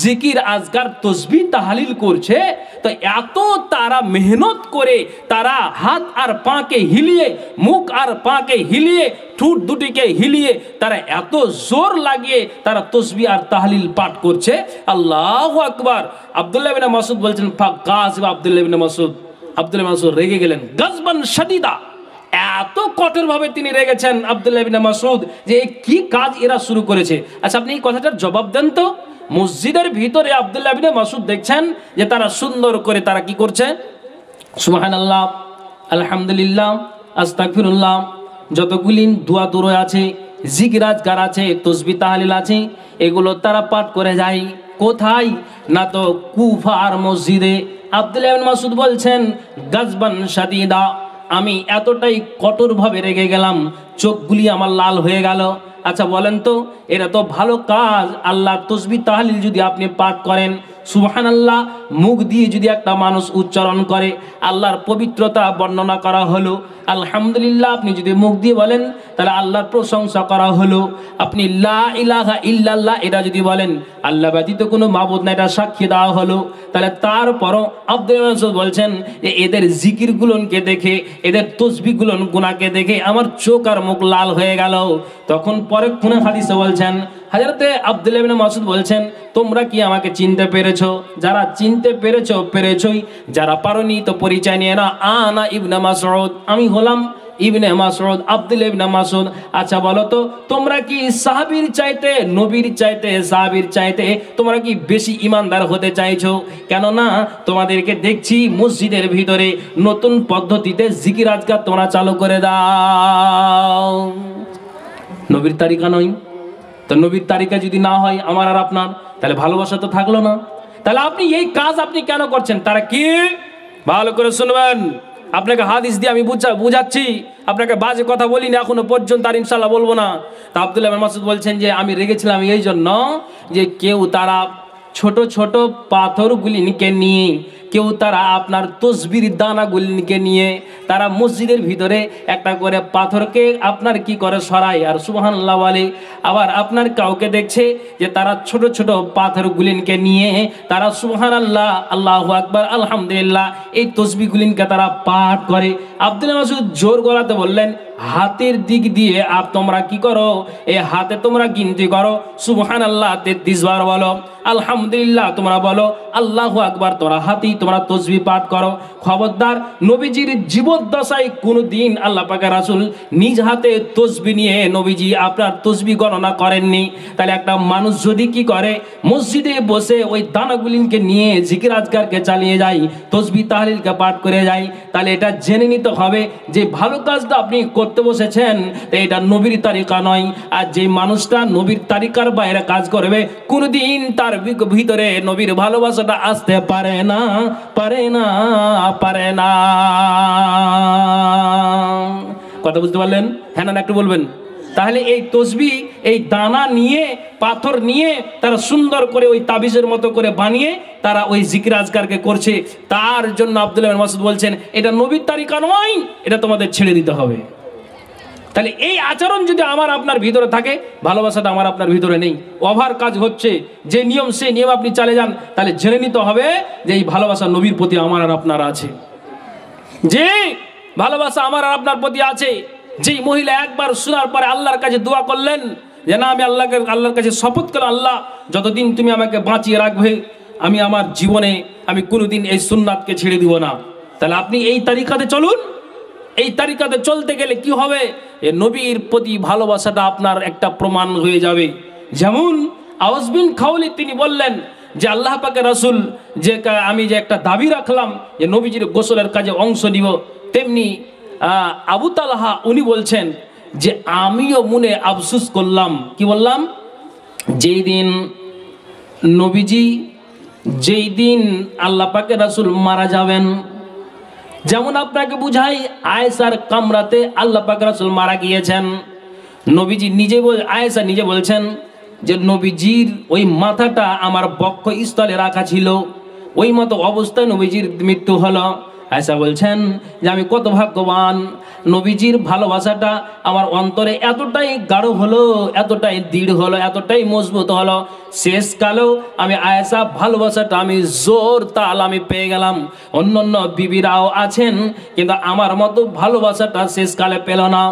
জিকির আজকার তসবিহ তাহলিল করছে। তো এত তারা মেহনত করে, তারা হাত আর পাকে হিলিয়ে, মুখ আর পাকে হিলিয়ে, ঠোঁট দুটিকে হিলিয়ে তারা এত জোর লাগিয়ে তারা তসবিহ আর তাহলিল পাঠ করছে। আল্লাহু আকবার। আব্দুল্লাহ বিন মাসউদ বলছেন ফাগাযিব আব্দুল্লাহ বিন মাসউদ, আব্দুল্লাহ বিন মাসউদ রেগে গেলেন, গাজবান শাদীদা, এত কঠোরভাবে তিনি রেগেছেন আব্দুল্লাহ বিন মাসউদ যে কি কাজ এরা শুরু করেছে। আচ্ছা, আপনি এই কথাটার জবাব দেন তো। মসজিদের ভিতরে আব্দুল্লাহ বিন মাসউদ দেখছেন যে তারা সুন্দর করে তারা কি করছে, সুবহানাল্লাহ, আলহামদুলিল্লাহ, আস্তাগফিরুল্লাহ, যতগুলি দোয়া দূর আছে, জিকির আজকার আছে, তসবিহ তাহলিল আছে, এগুলো তারা পাঠ করে যায়। কোথায়? না তো কুফার মসজিদে। আব্দুল্লাহ বিন মাসউদ বলছেন গাজবান শাদীদা, আমি এতটাই কঠোরভাবে রেগে গেলাম, চোখগুলি আমার লাল হয়ে গেল। আচ্ছা বলেন তো, এটা তো ভালো কাজ, আল্লাহর তসবিহ তাহলিল যদি আপনি পাঠ করেন, সুবহানাল্লাহ মুখ দিয়ে যদি একটা মানুষ উচ্চারণ করে, আল্লাহর পবিত্রতা বর্ণনা করা হলো, আলহামদুলিল্লাহ আপনি যদি মুখ দিয়ে বলেন তাহলে আল্লাহর প্রশংসা করা হলো। আপনি লা ইলাহা ইল্লাল্লাহ এটা যদি বলেন, আল্লাহ ব্যতীত কোনো মাবুদ না এটা সাক্ষী দেওয়া হলো। তাহলে তারপরও আব্দুল্লাহ মাসউদ বলছেন যে এদের জিকিরগুলোকে দেখে, এদের তসবিহগুলোন গুনাহকে দেখে আমার চোখ আর মুখ লাল হয়ে গেল। তখন পরে কোন হাদিসে বলছেন, হযরতে আব্দুল্লাহ বিন মাসউদ বলছেন, তোমরা কি আমাকে চিনতে পেরেছো? যারা চিনতে পেরেছো পেরেছোই, যারা পারোনি তো পরিচয় নিয়ে না, আনা ইবনে মাসউদ, আমি হলাম ইবনে মাসউদ, আব্দুল্লাহ ইবনে মাসউদ। আচ্ছা বলো তো, তোমরা কি সাহাবীর চাইতে, নবীর চাইতে, সাহাবীর চাইতে তোমরা কি বেশি ঈমানদার হতে চাইছো? কেননা তোমাদেরকে দেখছি মসজিদের ভিতরে নতুন পদ্ধতিতে জিকির আজকার তোমরা চালু করে দাও। নবীর তারিকা নয় তো, নবীর তারিকা যদি না হয় আমার আর আপনার, তাহলে ভালোবাসা তো থাকলো না। তাহলে আপনি এই কাজ আপনি কেন করছেন? তারা কি, ভালো করে শুনবেন, আপনাকে হাদিস দিয়ে আমি বুঝাচ্ছি, আপনাকে বাজে কথা বলিনি এখনো পর্যন্ত, আর ইনশাল্লাহ বলবো না। তা আব্দুল্লাহ বিন মাসউদ বলছেন যে আমি রেগেছিলাম এই জন্য যে কেউ তারা ছোট ছোট পাথরগুলিকে নিয়ে, কেউ তারা আপনার তসবির দানাগুলিকে নিয়ে তারা মসজিদের ভিতরে একটা করে পাথরকে আপনার কি করে সরায় আর সুবহানাল্লাহ বলে। আবার আপনার কাউকে দেখছে যে তারা ছোট ছোট পাথরগুলিকে নিয়ে তারা সুবহানাল্লাহ, আল্লাহু আকবার, আলহামদুলিল্লাহ এই তসবিহগুলিকে তারা পাঠ করে। আব্দুল্লাহ মাসউদ জোর গলাতে বললেন, হাতের দিক দিয়ে তোমরা কি করো, এই হাতে তোমরা গিনতি করো, সুবহানাল্লাহ 33 বার বলো, আলহামদুলিল্লাহ তোমরা বলো, আল্লাহু আকবার তোমরা হাতেই তোমরা তসবিহ পাঠ করো। খবরদার, নবীজির জীবদ্দশায় কোনদিন আল্লাহ পাকের রাসূল নিজ হাতে তসবিহ নিয়ে নবীজি আপনার তসবিহ গণনা করেননি। তাহলে একটা মানুষ যদি কি করে, মসজিদে বসে ওই দানাগুলিকে নিয়ে জিকির আজকারকে চালিয়ে যায়, তসবিহ তাহলিলকে পাঠ করে যায়, তাহলে এটা জেনে নিতে হবে যে ভালো কাজটা আপনি করতে বসেছেন এটা নবীর তারিকা নয়। আর যে মানুষটা নবীর তারিকার বাইরে কাজ করবে, কোনদিন তার ভিতরে নবীর ভালোবাসাটা আসতে পারে না, পারে না, পারে না। কথা বুঝতে পারলেন? হ্যাঁ না একটু বলবেন? তাহলে এই তসবিহ, এই দানা নিয়ে, পাথর নিয়ে তারা সুন্দর করে ওই তাবিজের মতো করে বানিয়ে তারা ওই জিকির আজকারকে করছে। তার জন্য আব্দুল্লাহ বিন মাসউদ বলছেন এটা নবীর তারিকা নয়, এটা তোমাদের ছেড়ে দিতে হবে। তাহলে এই আচরণ যদি আমার আপনার ভিতরে থাকে, ভালোবাসাটা আমার আপনার ভিতরে নেই, ওভার কাজ হচ্ছে, যে নিয়ম সেই নিয়ম আপনি চালে যান, তাহলে জেনে নিতে হবে যে এই ভালোবাসা নবীর প্রতি আমার আর আপনার আছে। যে ভালোবাসা আমার আর আপনার প্রতি আছে, যেই মহিলা একবার শোনার পরে আল্লাহর কাছে দোয়া করলেন যে না আমি আল্লাহর কাছে শপথ করলাম, আল্লাহ যতদিন তুমি আমাকে বাঁচিয়ে রাখবে, আমি আমার জীবনে আমি কোনোদিন এই সুন্নাতকে ছেড়ে দিব না। তাহলে আপনি এই তারিকাতে চলুন। এই তারিকাতে চলতে গেলে কি হবে, এ নবীর প্রতি ভালোবাসাটা আপনার একটা প্রমাণ হয়ে যাবে। যেমন আওয়াজ বিন খাওয়ালি তিনি বললেন যে আল্লাহ পাকের রাসূল যে আমি যে একটা দাবি রাখলাম যে নবীজির গোসলের কাজে অংশ নিব, তেমনি আবু তালহা উনি বলছেন যে আমিও মনে আফসোস করলাম। কি বললাম? যেই দিন নবীজি, যেই দিন আল্লাহ পাকের রাসূল মারা যাবেন, যেমন আপনাকে বুঝাই, আয়েশার কামরাতে আল্লাহ পাকের রাসূল মারা গিয়েছেন। নবীজি নিজে আয়েশা নিজে বলছেন যে নবীজির ওই মাথাটা আমার বক্ষস্থলে রাখা ছিল, ওই মতো অবস্থায় নবীজির মৃত্যু হলো। আয়েশা বলছেন যে আমি কত ভাগ্যবান, নবীজির ভালোবাসাটা আমার অন্তরে এতটাই গাঢ় হলো, এতটাই দৃঢ় হলো, এতটাই মজবুত হলো, শেষকালেও আমি আয়েশা ভালোবাসাটা আমি জোর তাল আমি পেয়ে গেলাম। অন্য বিবিরাও আছেন কিন্তু আমার মতো ভালোবাসাটা শেষকালে পেল না।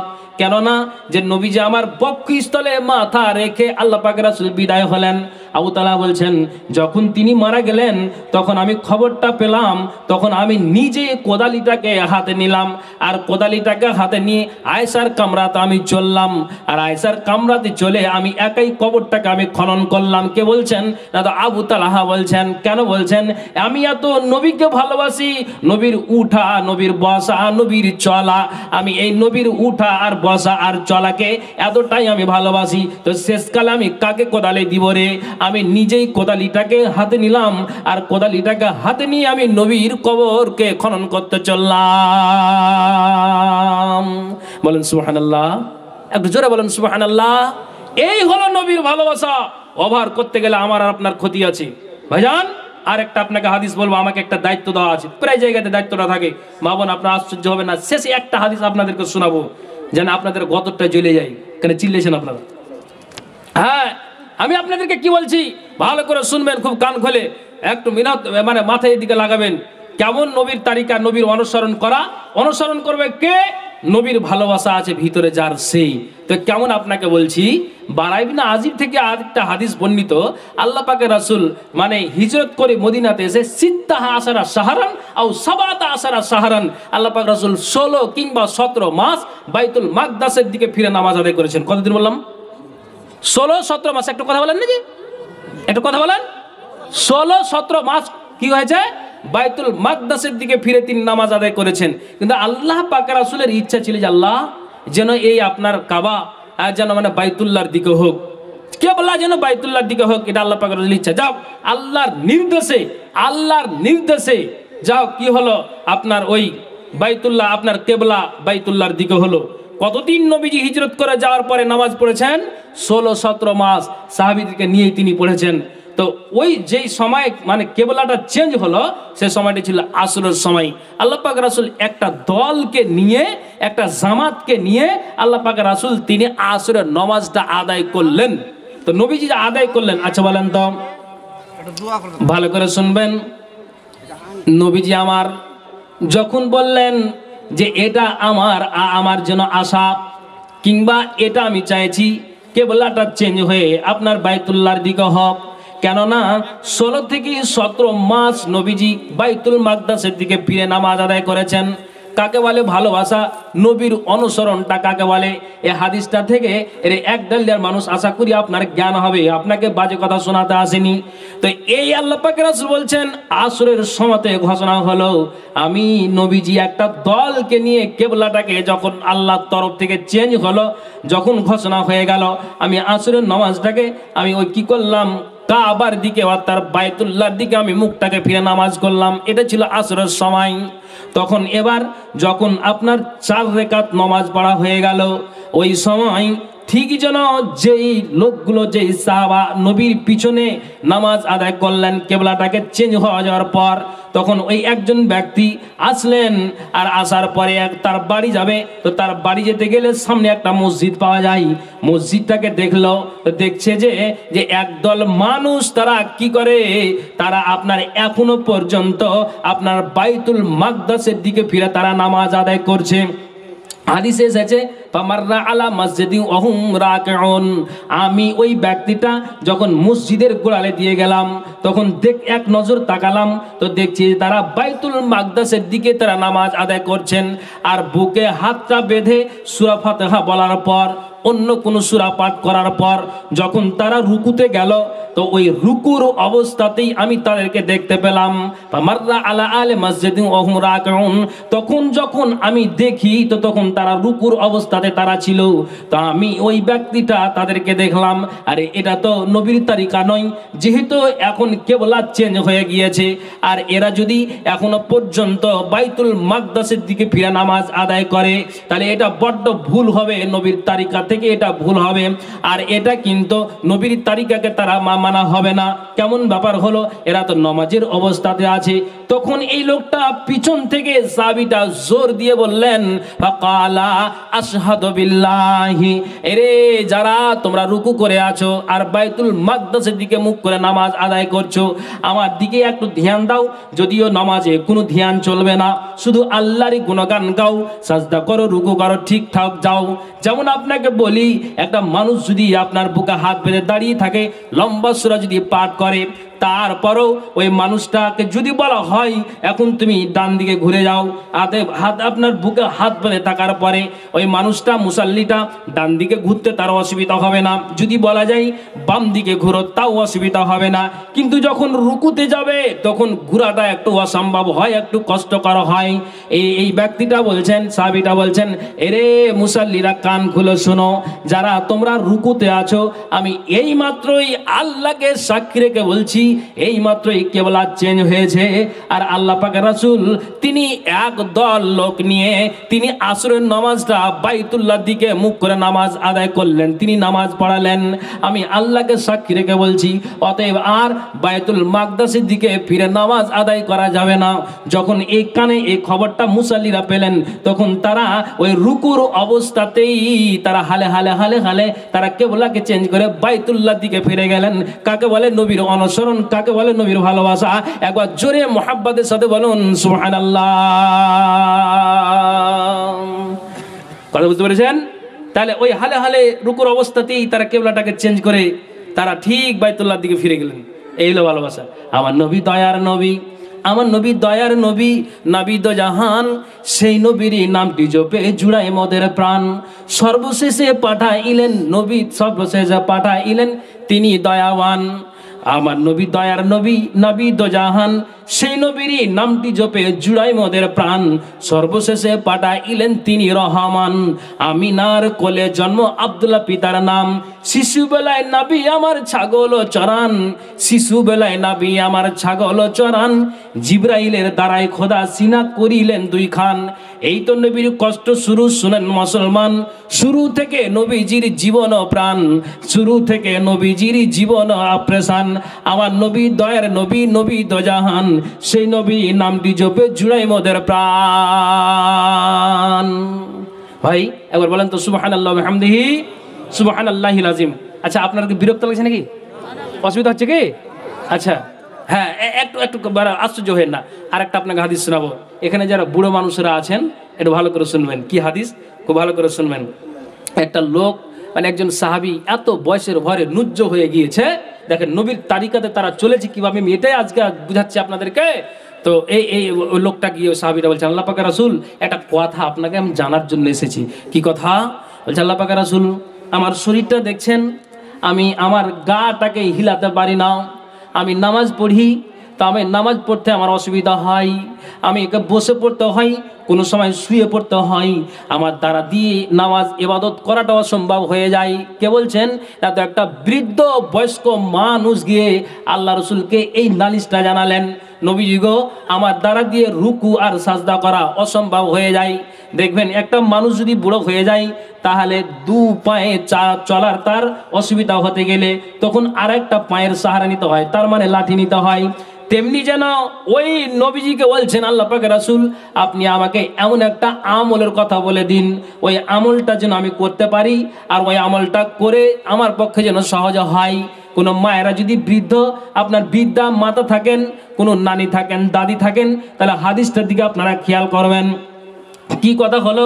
কেননা যে নবীজি আমার বক্ষস্থলে মাথা রেখে আল্লাহ পাকের রাসূল বিদায় হলেন। আবু তালহা বলছেন যখন তিনি মারা গেলেন তখন আমি খবরটা পেলাম, তখন আমি নিজে কোদালিটাকে হাতে নিলাম, আর কোদালিটাকে হাতে নিয়ে আয়েশার কামরাতে আমি চললাম, আর আয়েশার কামরাতে চলে আমি একাই কবরটাকে আমি খনন করলাম। কে বলছেন? না তো আবু তালহা বলছেন। কেন বলছেন? আমি এত নবীকে ভালোবাসি, নবীর উঠা, নবীর বসা, নবীর চলা, আমি এই নবীর উঠা আর বসা আর চলাকে এতটাই আমি ভালোবাসি, তো শেষকালে আমি কাকে কোদালি দিব রে? আমি নিজেই কোদালিটাকে হাতে নিলাম, আর কোদালিটাকে হাতে নিয়ে আমি নবীর কবরকে খনন করতে চললাম। বলেন সুবহানাল্লাহ, একটু জোরে বলেন সুবহানাল্লাহ। এই হলো নবীর ভালোবাসা। ওভার করতে গেলে আমার আর আপনার ক্ষতি আছে ভাইজান। আর একটা আপনাকে হাদিস বলবো, আমাকে একটা দায়িত্ব দেওয়া আছে, প্রায় জায়গাতে দায়িত্বটা থাকে। মা বোন আপনার আশ্চর্য হবে না, শেষে একটা হাদিস আপনাদেরকে শোনাবো যেন আপনাদের গতরটা জ্বলে যায়। কেন চিল্লেছেন আপনারা? হ্যাঁ, আমি আপনাদেরকে কি বলছি ভালো করে শুনবেন, খুব কান খোলে, একটু মিনাত মানে মাথায় দিকে লাগাবেন। কেমন নবীর তারিকা, নবীর অনুসরণ করা, অনুসরণ করবে কে? নবীর ভালোবাসা আছে ভিতরে যার, সেই। তো কেমন আপনাকে বলছি, বারা ইবনে আজিব থেকে আরেকটা হাদিস বর্ণিত, আল্লাহ পাকের রাসূল মানে হিজরত করে মদিনাতে এসে সিত্তাহা আশারা শাহরান আও সাবাতা আশারা শাহরান, আল্লাহ পাক রাসূল 16 কিংবা 17 মাস বাইতুল মাকদাসের দিকে ফিরে নামাজ আদায় করেছেন। কতদিন বললাম? 16-17 মাস। একটু কথা বলেন নাকি? একটু কথা বলেন। 16-17 মাস কি হয়েছে? বাইতুল মাকদাসের দিকে ফিরে তিনি নামাজ আদায় করেছেন। কিন্তু আল্লাহ পাক রাসূলের ইচ্ছা ছিল যে আল্লাহ যেন এই আপনার কাবা যেন মানে বাইতুল্লাহর দিকে হোক, কেবলা যেন বাইতুল্লাহর দিকে হোক, এটা আল্লাহ পাক রাসূলের ইচ্ছা। যাও আল্লাহর নির্দেশে, আল্লাহর নির্দেশে যাও কি হলো, আপনার ওই বাইতুল্লাহ আপনার কেবলা বাইতুল্লাহর দিকে হলো। কতদিন নবীজি হিজরত করে যাওয়ার পরে নামাজ পড়েছেন? 16-17 মাস সাহাবীদেরকে নিয়েই তিনি পড়েছেন। তো ওই যেই সময় মানে কেবলাটা চেঞ্জ হলো, সে সময়টা ছিল আসরের সময়। আল্লাহ পাক রাসূল একটা দলকে নিয়ে, একটা জামাতকে নিয়ে আল্লাহ পাক রাসূল তিনি আসরের নামাজটা আদায় করলেন। তো নবীজি যে আদায় করলেন, আচ্ছা বলেন তো, ভালো করে শুনবেন। নবীজি আমার যখন বললেন যে এটা আমার জন্য আশা, কিংবা এটা আমি চাইছি কেবলাটা চেঞ্জ হয়ে আপনার বাইতুল্লাহর দিকে হোক, কেননা 16 থেকে 17 মাস নবীজি বাইতুল মাকদাসের দিকে ফিরে নামাজ আদায় করেছেন। কাকে বলে ভালোবাসা? নবীর অনুসরণটা কাকে বলে? এই হাদিসটা থেকে এর এক ডালিয়ার মানুষ আশা করি আপনার জ্ঞান হবে, আপনাকে বাজে কথা শোনাতে আসেনি। তো এই আল্লাহ পাকের রাসূল বলছেন আসরের সময়তে ঘোষণা হলো, আমি নবীজি একটা দলকে নিয়ে কেবলাটাকে যখন আল্লাহর তরফ থেকে চেঞ্জ হলো, যখন ঘোষণা হয়ে গেল, আমি আসরের নামাজটাকে আমি ওই কি করলাম, কাবার দিকে অর্থাৎ বাইতুল্লাহর দিকে আমি মুখটাকে ফিরে নামাজ করলাম। এটা ছিল আসরের সময়। তখন এবার যখন আপনার 4 রাকাত নামাজ পড়া হয়ে গেল, ওই সময় ঠিক যেন যেই লোকগুলো, যেই সাহাবা নবীর পিছনে নামাজ আদায় করলেন কেবলাটাকে চেঞ্জ হয়ে যাওয়ার পর, তখন ওই একজন ব্যক্তি আসলেন, আর আসার পরে তার বাড়ি যাবে। তো তার বাড়ি যেতে গেলে সামনে একটা মসজিদ পাওয়া যায়, মসজিদটাকে দেখলো, দেখছে যে একদল মানুষ তারা কি করে, তারা আপনার এখনো পর্যন্ত আপনার বাইতুল মাকদাসের দিকে ফিরে তারা নামাজ আদায় করছে। হাদিসে এসেছে ফামাররা আলা মসজিদি ওহুম রাকিউন, আমি ওই ব্যক্তিটা যখন মসজিদের গোড়ালে দিয়ে গেলাম তখন এক নজর তাকালাম তো দেখছি তারা বাইতুল মাকদাসের দিকে তারা নামাজ আদায় করছেন, আর বুকে হাতটা বেঁধে সূরা ফাতিহা বলার পর অন্য কোন সূরা পাঠ করার পর যখন তারা রুকুতে গেল তো ওই রুকুর অবস্থাতেই আমি তাদেরকে দেখতে পেলাম। ফামাররা আলা আলে মসজিদিন ওহুম রাকিউন, তখন যখন আমি দেখি তো তখন তারা রুকুর অবস্থাতে তারা ছিল, তো আমি ওই ব্যক্তিটা তাদেরকে দেখলাম আরে এটা তো নবীর তরিকা নয়, যেহেতু এখন কিবলা চেঞ্জ হয়ে গিয়েছে আর এরা যদি এখনো পর্যন্ত বাইতুল মাকদাসের দিকে ফিরে নামাজ আদায় করে তাহলে এটা বড্ড ভুল হবে, নবীর তরিকা থেকে এটা ভুল হবে, আর এটা কিন্তু নবীর তরিকাকে তারা মানা হবে না। কেমন ব্যাপার হলো, এরা তো নামাজের অবস্থাতে আছে। তখন এই লোকটা পিছন থেকে সাহাবীটা জোর দিয়ে বললেন ফাকালা আশহাদু বিল্লাহি, এরে যারা তোমরা রুকু করে আছো আর বাইতুল মাকদাসের দিকে মুখ করে নামাজ আদায় করছো, আমার দিকে একটু ধ্যান দাও। যদিও নামাজে কোনো ধ্যান চলবে না, শুধু আল্লাহরই গুণগান গাও, সাজদা করো, রুকু করো, ঠিকঠাক যাও। যেমন আপনাকে বলি, একটা মানুষ যদি আপনার বুকে হাত বেঁধে দাঁড়িয়ে থাকে, লম্বা সূরা যদি পাঠ করে, তারপরও ওই মানুষটাকে যদি বলা হয় এখন তুমি ডান দিকে ঘুরে যাও, হাত আপনার বুকে হাত বেঁধে থাকার পরে ওই মানুষটা মুসাল্লিটা ডান দিকে ঘুরতে তার অসুবিধা হবে না, যদি বলা যায় বাম দিকে ঘুরো তাও অসুবিধা হবে না। কিন্তু যখন রুকুতে যাবে তখন ঘোরাটা একটু অসম্ভব হয়, একটু কষ্টকর হয়। এই ব্যক্তিটা বলছেন, সাহাবীটা বলছেন, এরে মুসাল্লিরা কান খুলে শোনো, যারা তোমরা রুকুতে আছো আমি এই মাত্রই আল্লাহকে সাক্ষী রেখে বলছি এই মাত্রই কিবলা চেঞ্জ হয়েছে, আর আল্লাহ পাকের রাসূল তিনি এক দল লোক নিয়ে তিনি আসরের নামাজটা বাইতুল্লাহর দিকে মুখ করে নামাজ আদায় করলেন, তিনি নামাজ পড়ালেন। আমি আল্লাহকে সাক্ষী রেখে বলছি অতএব আর বাইতুল মাকদাসের দিকে ফিরে নামাজ আদায় করা যাবে না। যখন এই কানে এই খবরটা মুসাল্লিরা পেলেন তখন তারা ওই রুকুর অবস্থাতেই তারা হালে হালে হালে হালে তারা কিবলাকে চেঞ্জ করে বাইতুল্লাহর দিকে ফিরে গেলেন। কাকে বলে নবীর অনুসরণ, কাকে বলে নবীর ভালোবাসা। একবার জোরে মুহাব্বতের সাথে বলুন সুবহানাল্লাহ। কথা বুঝতে পেরেছেন? তাহলে ওই হালে হালে রুকুর অবস্থাতেই তারা কিবলাটাকে চেঞ্জ করে তারা ঠিক বাইতুল্লাহর দিকে ফিরে গেলেন। এই হলো ভালোবাসা। আমার নবী দয়ার নবী, আমার নবী দয়ার নবী, নবী দো জাহান, সেই নবীর নামটি জপে জুড়ায় মোদের প্রাণ। সর্বশেষে পাঠাইলেন নবী, সর্বশেষে পাঠাইলেন তিনি দয়াবান। আমার নবী দয়ার নবী, নবী দো জাহান, সেই নবীরই নামটি জপে জুড়াই মোদের প্রাণ। সর্বশেষে পাঠাইলেন তিনি রহমান। আমিনার কোলে জন্ম আব্দুল্লাহ পিতার নাম। শিশুবেলায় নবী আমার ছাগল চরান, শিশুবেলায় নবী আমার ছাগল চরান। জিবরাইলের দ্বারাই খোদা সিনা করিলেন দুই খান। এই তো নবীর কষ্ট শুরু, শুনেন মুসলমান। শুরু থেকে নবীজির জীবন প্রাণ, শুরু থেকে নবীজির জীবন অপ্রেশান। আমার নবী দয়ার নবী, নবী দো জাহান, সেই নবী নামটি জপে জুড়াই মোদের প্রাণ। ভাই একবার বলেন তো সুবহানাল্লাহ ওয়া বিহামদিহি সুবহানাল্লাহিল আযীম। আচ্ছা আপনার কি বিরক্ত লাগছে নাকি? অসুবিধা হচ্ছে কি? আচ্ছা হ্যাঁ, একটু আশ্চর্য হয়ে না। আরেকটা আপনাকে হাদিস শোনাবো। এখানে যারা বুড়ো মানুষরা আছেন একটু ভালো করে শুনবেন। কি হাদিস? খুব ভালো করে শুনবেন। একটা লোক মানে একজন সাহাবী এত বয়সের ভরে নুজ্জ হয়ে গিয়েছে, দেখেন নবীর তারিকাতে তারা চলেছে কিভাবে, আমি এটাই আজকে বুঝাচ্ছি আপনাদেরকে। তো এই লোকটা গিয়ে সাহাবীরা বলছে, আল্লাহ পাকের রাসূল একটা কথা আপনাকে আমি জানার জন্য এসেছি। কি কথা? বলছে, আল্লাহ পাকের রাসূল আমার শরীরটা দেখছেন, আমি আমার গাটাকে হিলাতে পারি না। আমি নামাজ পড়ি, তো আমি নামাজ পড়তে আমার অসুবিধা হয়, আমি একে বসে পড়তে হয়, কোনো সময় শুয়ে পড়তে হয়, আমার দ্বারা দিয়ে নামাজ ইবাদত করাটা অসম্ভব হয়ে যায়। কে বলছেন? না তো একটা বৃদ্ধ বয়স্ক মানুষ গিয়ে আল্লাহ রসুলকে এই নালিশটা জানালেন, নবীজি গো আমার দ্বারা দিয়ে রুকু আর সাজদা করা অসম্ভব হয়ে যায়। দেখবেন একটা মানুষ যদি বুড়ো হয়ে যায় তাহলে দু পায়ে চলার তার অসুবিধা হতে গেলে তখন আরেকটা পায়ের সাহারা নিতে হয়, তার মানে লাঠি নিতে হয়। তেমনি যেন ওই নবীজিকে বলছেন, আল্লাহ পাকের রাসূল আপনি আমাকে এমন একটা আমলের কথা বলে দিন, ওই আমলটা যেন আমি করতে পারি, আর ওই আমলটা করে আমার পক্ষে যেন সহজ হয়। কোনো মায়েরা যদি বৃদ্ধ, আপনার বৃদ্ধা মাতা থাকেন, কোনো নানি থাকেন, দাদি থাকেন, তাহলে হাদিসটার দিকে আপনারা খেয়াল করবেন। কি কথা হলো?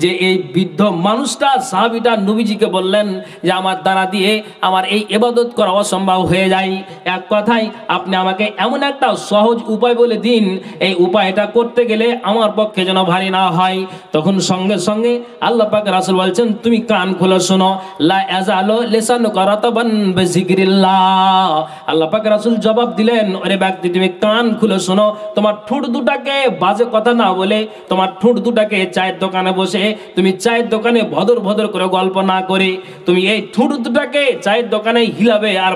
যে এই বৃদ্ধ মানুষটা সাহাবীটা নবীজিকে বললেন যে আমার দ্বারা দিয়ে আমার এই ইবাদত করা অসম্ভব হয়ে যায়, এক কথায় আপনি আমাকে এমন একটা সহজ উপায় বলে দিন, এই উপায়টা করতে গেলে আমার পক্ষে যেন ভারী না হয়। তখন সঙ্গে সঙ্গে আল্লাহ পাক রাসূল বলছেন তুমি কান খুলে শোনো, লা ইয়াজালু লিসানুকা রাতাবান বিযিকরিল্লাহ। আল্লাহ পাক রাসূল জবাব দিলেন, ওরে ব্যক্তি তুমি কান খুলে শোনো, তোমার ঠোঁট দুটাকে বাজে কথা না বলে, তোমার ঠোঁট দুটাকে চায়ের দোকানে বসে তুমি চায়ের দোকানে ভদর ভদর করে গল্প না করে তুমি এই ঠোঁট দুটাকে চায়ের দোকানে হিলাবে আর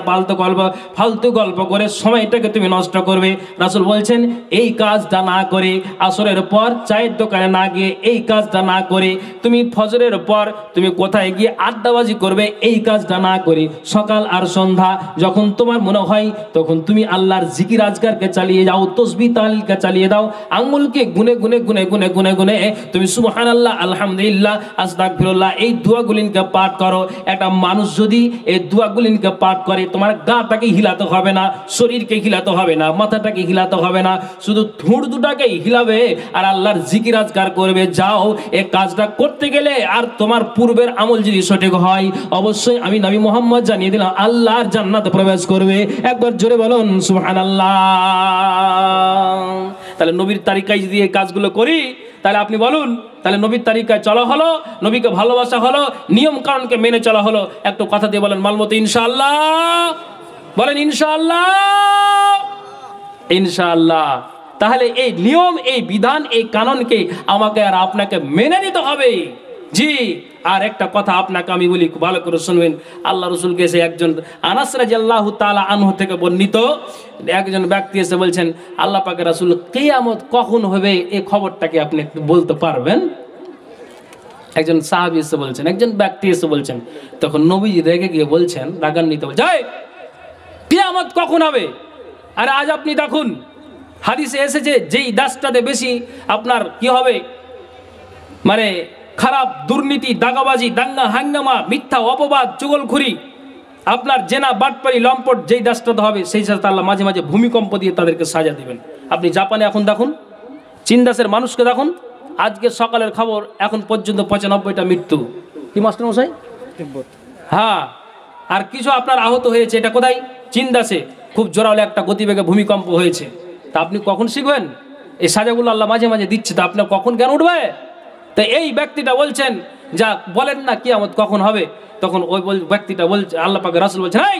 ফালতু গল্প করে সময়টাকে তুমি নষ্ট করবে। রাসূল বলছেন এই কাজটা না করে, আসরের পর চায়ের দোকানে না গিয়ে, এই কাজটা না করে তুমি ফজরের পর তুমি কোথায় গিয়ে আড্ডাবাজি করবে, এই কাজটা না করে সকাল আর সন্ধ্যা যখন তোমার মনে হয় তখন তুমি আল্লাহর জিকির আজকারকে চালিয়ে যাও, তসবিহ তাহলিলকে চালিয়ে দাও, আঙ্গুলকে গুনে গুনে গুনে গুনে গুনে গুনে তুমি সুবহানাল্লাহ, আলহামদুলিল্লাহ, আস্তাগফিরুল্লাহ এই দোয়াগুলিনকে পাঠ করো। একটা মানুষ যদি এই দোয়াগুলিনকে পাঠ করে তোমার গাটাকে হিলাতে হবে না, শরীরকে হিলাতে হবে না, মাথাটাকে হিলাতে হবে না, শুধু ঠোঁট দুটাকেই হিলাবে আর আল্লাহর জিকির আজকার করবে। যাও এই কাজটা করতে গেলে আর তোমার পূর্বের আমল যদি সঠিক হয় অবশ্যই আমি নবী মুহাম্মদ জানিয়ে দিলাম আল্লাহর জান্নাতে প্রবেশ করবে। একবার জোরে বলুন সুবহানাল্লাহ। তাহলে নবীর তারিকায় যদি এই কাজগুলো করি তাহলে আপনি বলুন, তাহলে নবীর তারিকায় চলা হলো, নবীকে ভালোবাসা হলো, নিয়ম কানুনকে মেনে চলা হলো। একটু কথা দিয়ে বলেন মালমতো ইনশাআল্লাহ, বলেন ইনশাআল্লাহ, ইনশাআল্লাহ। তাহলে এই নিয়ম, এই বিধান, এই কানুনকে আমাকে আর আপনাকে মেনে নিতে হবে। জি, আর একটা কথা আপনাকে আমি বলি, ভালো করে শুনবেন। আল্লাহ রসুলকে এসে একজন, আনাস রাদিয়াল্লাহু তাআলা আনহু থেকে বর্ণিত একজন ব্যক্তি এসে বলছেন আল্লাহ পাকের রাসূল কিয়ামত কখন হবে এই খবরটাকে আপনি একটু বলতে পারবেন? একজন সাহাবী এসে বলছেন, একজন ব্যক্তি এসে বলছেন। তখন নবীজি রেগে গিয়ে বলছেন, রাগান্বিত, যায় কিয়ামত কখন হবে? আরে আজ আপনি দেখুন হাদিসে এসেছে যেই দাসটাতে বেশি আপনার কি হবে, মানে খারাপ, দুর্নীতি, দাগাবাজি, দাঙ্গা হাঙ্গামা, মিথ্যা, অপবাদ, চুগলখুরি, আপনার জেনা, বাটপারি, লম্পট যেই দাসটাতে হবে সেই সাথে আল্লাহ মাঝে মাঝে ভূমিকম্প দিয়ে তাদেরকে সাজা দিবেন। আপনি জাপানে এখন দেখুন, চীন দেশের মানুষকে দেখুন, আজকে সকালের খবর এখন পর্যন্ত 95টা মৃত্যু। কি মাস্টার মশাই? হ্যাঁ, আর কিছু আপনার আহত হয়েছে। এটা কোথায়? চীন দেশে খুব জোরালো একটা গতিবেগে ভূমিকম্প হয়েছে। তা আপনি কখন শিখবেন? এই সাজাগুলো আল্লাহ মাঝে মাঝে দিচ্ছে, তা আপনার কখন জ্ঞান উঠবে? তো এই ব্যক্তিটা বলছেন যা বলেন না কিয়ামত কখন হবে, তখন ওই ব্যক্তিটা বলছে, আল্লাহ পাকের রাসূল বলছেন, এই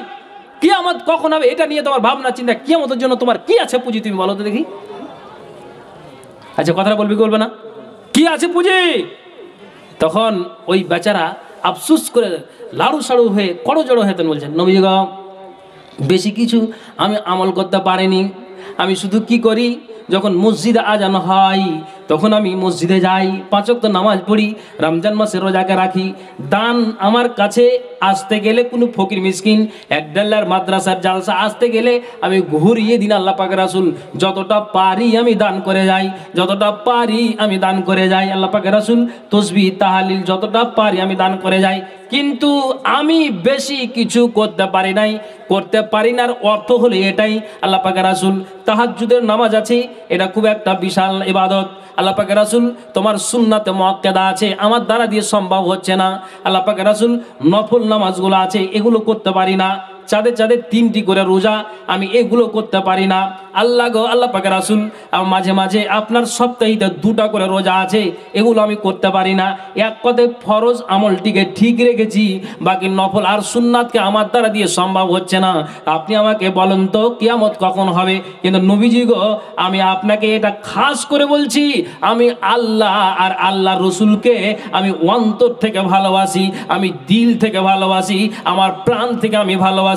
কিয়ামত কখন হবে এটা নিয়ে তোমার ভাবনা চিন্তা, কিয়ামতের জন্য তোমার কি আছে পুঁজি তুমি বলো তো দেখি। আচ্ছা কথাটা বলবি, বলবে না? কি আছে পুঁজি? তখন ওই বেচারা আফসুস করে লাড়ু সাড়ু হয়ে করজড়ো হতেন, বলছেন নবীজি গো বেশি কিছু আমি আমল করতে পারিনি, আমি শুধু কি করি, যখন মসজিদে আজান হয় তখন আমি মসজিদে যাই, 5 ওয়াক্ত নামাজ পড়ি, রমজান মাসে রোজাকে রাখি, দান আমার কাছে আসতে গেলে কোনো ফকির মিসকিন, 1 ডলার মাদ্রাসার জালসা আসতে গেলে আমি ঘুরিয়ে দিন আল্লাহ পাক রাসূল যতটা পারি আমি দান করে যাই, যতটা পারি আমি দান করে যাই। আল্লাহ পাক রাসূল তসবিহ তাহলিল যতটা পারি আমি দান করে যাই, কিন্তু আমি বেশি কিছু করতে পারি নাই। করতে পারি না অর্থ হলো এটাই, আল্লাহ পাক রাসূল তাহাজ্জুদের নামাজ আছে, এটা খুব একটা বিশাল ইবাদত। আল্লাহ পাক রাসূল তোমার সুন্নাতে মুআক্কাদা আছে, আমার দ্বারা দিয়ে সম্ভব হচ্ছে না। আল্লাহ পাক রাসূল নফল নামাজগুলো আছে, এগুলো করতে পারি না। চাঁদে চাঁদে 3টি করে রোজা, আমি এগুলো করতে পারি না। আল্লাহ গো, আল্লাহ পাক রাসূল মাঝে মাঝে আপনার সপ্তাহে 2টা করে রোজা আছে, এগুলো আমি করতে পারি না। এক কথায় ফরজ আমলটিকে ঠিক রেখেছি, বাকি নফল আর সুন্নাতকে আমার দ্বারা দিয়ে সম্ভব হচ্ছে না। আপনি আমাকে বলেন তো কিয়ামত কখন হবে? কিন্তু নবীজি গো, আমি আপনাকে এটা খাস করে বলছি, আমি আল্লাহ আর আল্লাহ রসুলকে আমি অন্তর থেকে ভালোবাসি, আমি দিল থেকে ভালোবাসি, আমার প্রাণ থেকে আমি ভালোবাসি,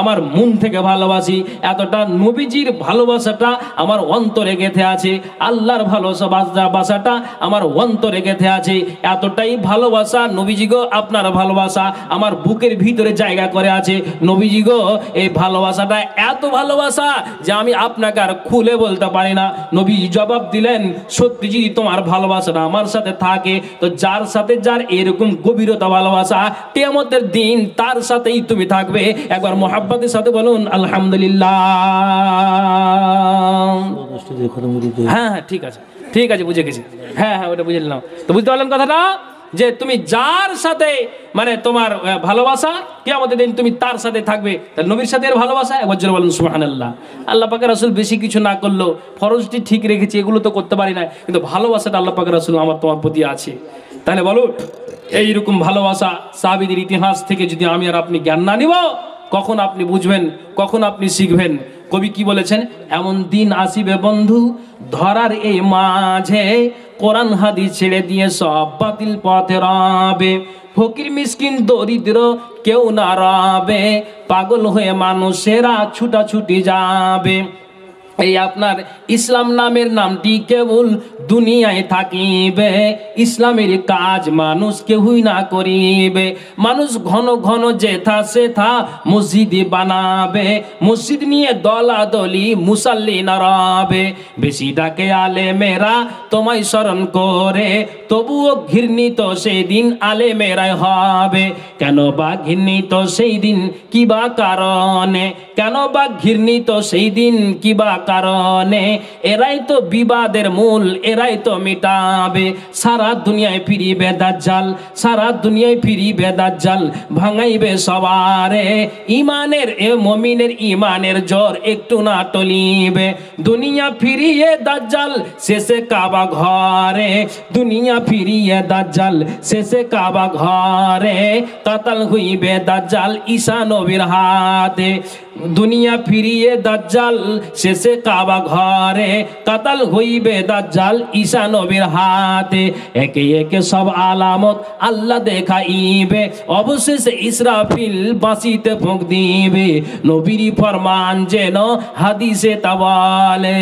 আমার মন থেকে ভালোবাসি। এতটা নবীজির ভালোবাসাটা আমার অন্তরে গেঁথে আছে, আল্লাহর ভালোবাসাটা আমার অন্তরে গেঁথে আছে। এতটাই ভালোবাসা নবীজি গো, আপনার ভালোবাসা আমার বুকের ভিতরে জায়গা করে আছে। নবীজি গো, এই ভালোবাসাটা এত ভালোবাসা যে আমি আপনাকে আর খুলে বলতে পারি না। নবী জবাব দিলেন, সত্যি যদি তোমার ভালোবাসাটা আমার সাথে থাকে, তো যার সাথে যার এরকম গভীরতা ভালোবাসা কিয়ামতের দিন তার সাথেই তুমি থাকবে। একবার মোহাব্বতের সাথে বলুন আলহামদুলিল্লাহ। হ্যাঁ হ্যাঁ ঠিক আছে। ঠিক আছে, বুঝে গেছি। হ্যাঁ হ্যাঁ, ওটা বুঝে নিলাম। তো বুঝতে পারলেন কথাটা, যে তুমি যার সাথে মানে তোমার ভালোবাসা কিয়ামতের দিন তুমি তার সাথে থাকবে। তাহলে নবীর সাথে এর ভালোবাসা, একবার জোরে বলেন সুবহানাল্লাহ। আল্লাহ পাকের রাসূল বেশি কিছু না করলেও ফরজটি ঠিক রেখেছি, এগুলো তো করতে পারি না, কিন্তু ভালোবাসাটা আল্লাহ পাকের রাসূল আমার তোমার প্রতি আছে। তাহলে বলো, এইরকম ভালোবাসা সাহাবীদের ইতিহাস থেকে যদি আমি আর আপনি জ্ঞান না নিব, কখন আপনি বুঝবেন, কখন আপনি শিখবেন? কবি কি বলেছেন? এমন দিন আসিবে বন্ধু ধরার এই মাঝে, কোরআন হাদিস ছেড়ে দিয়ে সব বাতিল পথে রবে, ফকির মিসকিন দরিদ্র কেউ না রবে, পাগল হয়ে মানুষেরা ছুটাছুটি যাবে। এই আপনার ইসলাম নামের নামটি কেবল দুনিয়ায় থাকিবে, ইসলামের কাজ মানুষ কেউই না করিবে। মানুষ ঘন ঘন যেথা সেথা মসজিদ বানাবে, মসজিদ নিয়ে দলাদলি মুসাল্লি না রবে। বেশি ডাকে আলেমেরা তোমায় স্মরণ করে, তবুও ঘৃণিত সেই দিন আলেমেরাই হবে। কেন বা ঘৃণিত সেই দিন কিবা কারণে, কেন বা ঘৃণিত সেই দিন কিবা কারণে, এরাই তো বিবাদের মূল, এরাই তো মিটাবে। সারা দুনিয়ায় ফিরিবে দাজ্জাল, সারা দুনিয়ায় ফিরিবে দাজ্জাল, ভাঙাইবে সবারে ইমানের এ মুমিনের ইমানের জোর একটু না টলিবে। দুনিয়া ফিরিয়ে দাজ্জাল শেষে কাবা ঘরে, দুনিয়া ফিরিয়ে দাজ্জাল শেষে কাবা ঘরে, কাতাল হইবে দাজ্জাল ঈসা নবীর হাতে। দুনিয়া ফিরিয়ে দাজ্জাল শেষে কাবা ঘরে, কাতাল হইবে দাজ্জাল ঈসা নবীর হাতে। একে একে সব আলামত আল্লাহ দেখাইবে, অবশেষে ইসরাফিল বাঁশিতে ফুঁক দিবে। নবীর ফরমান যেন হাদিসে তা বলে।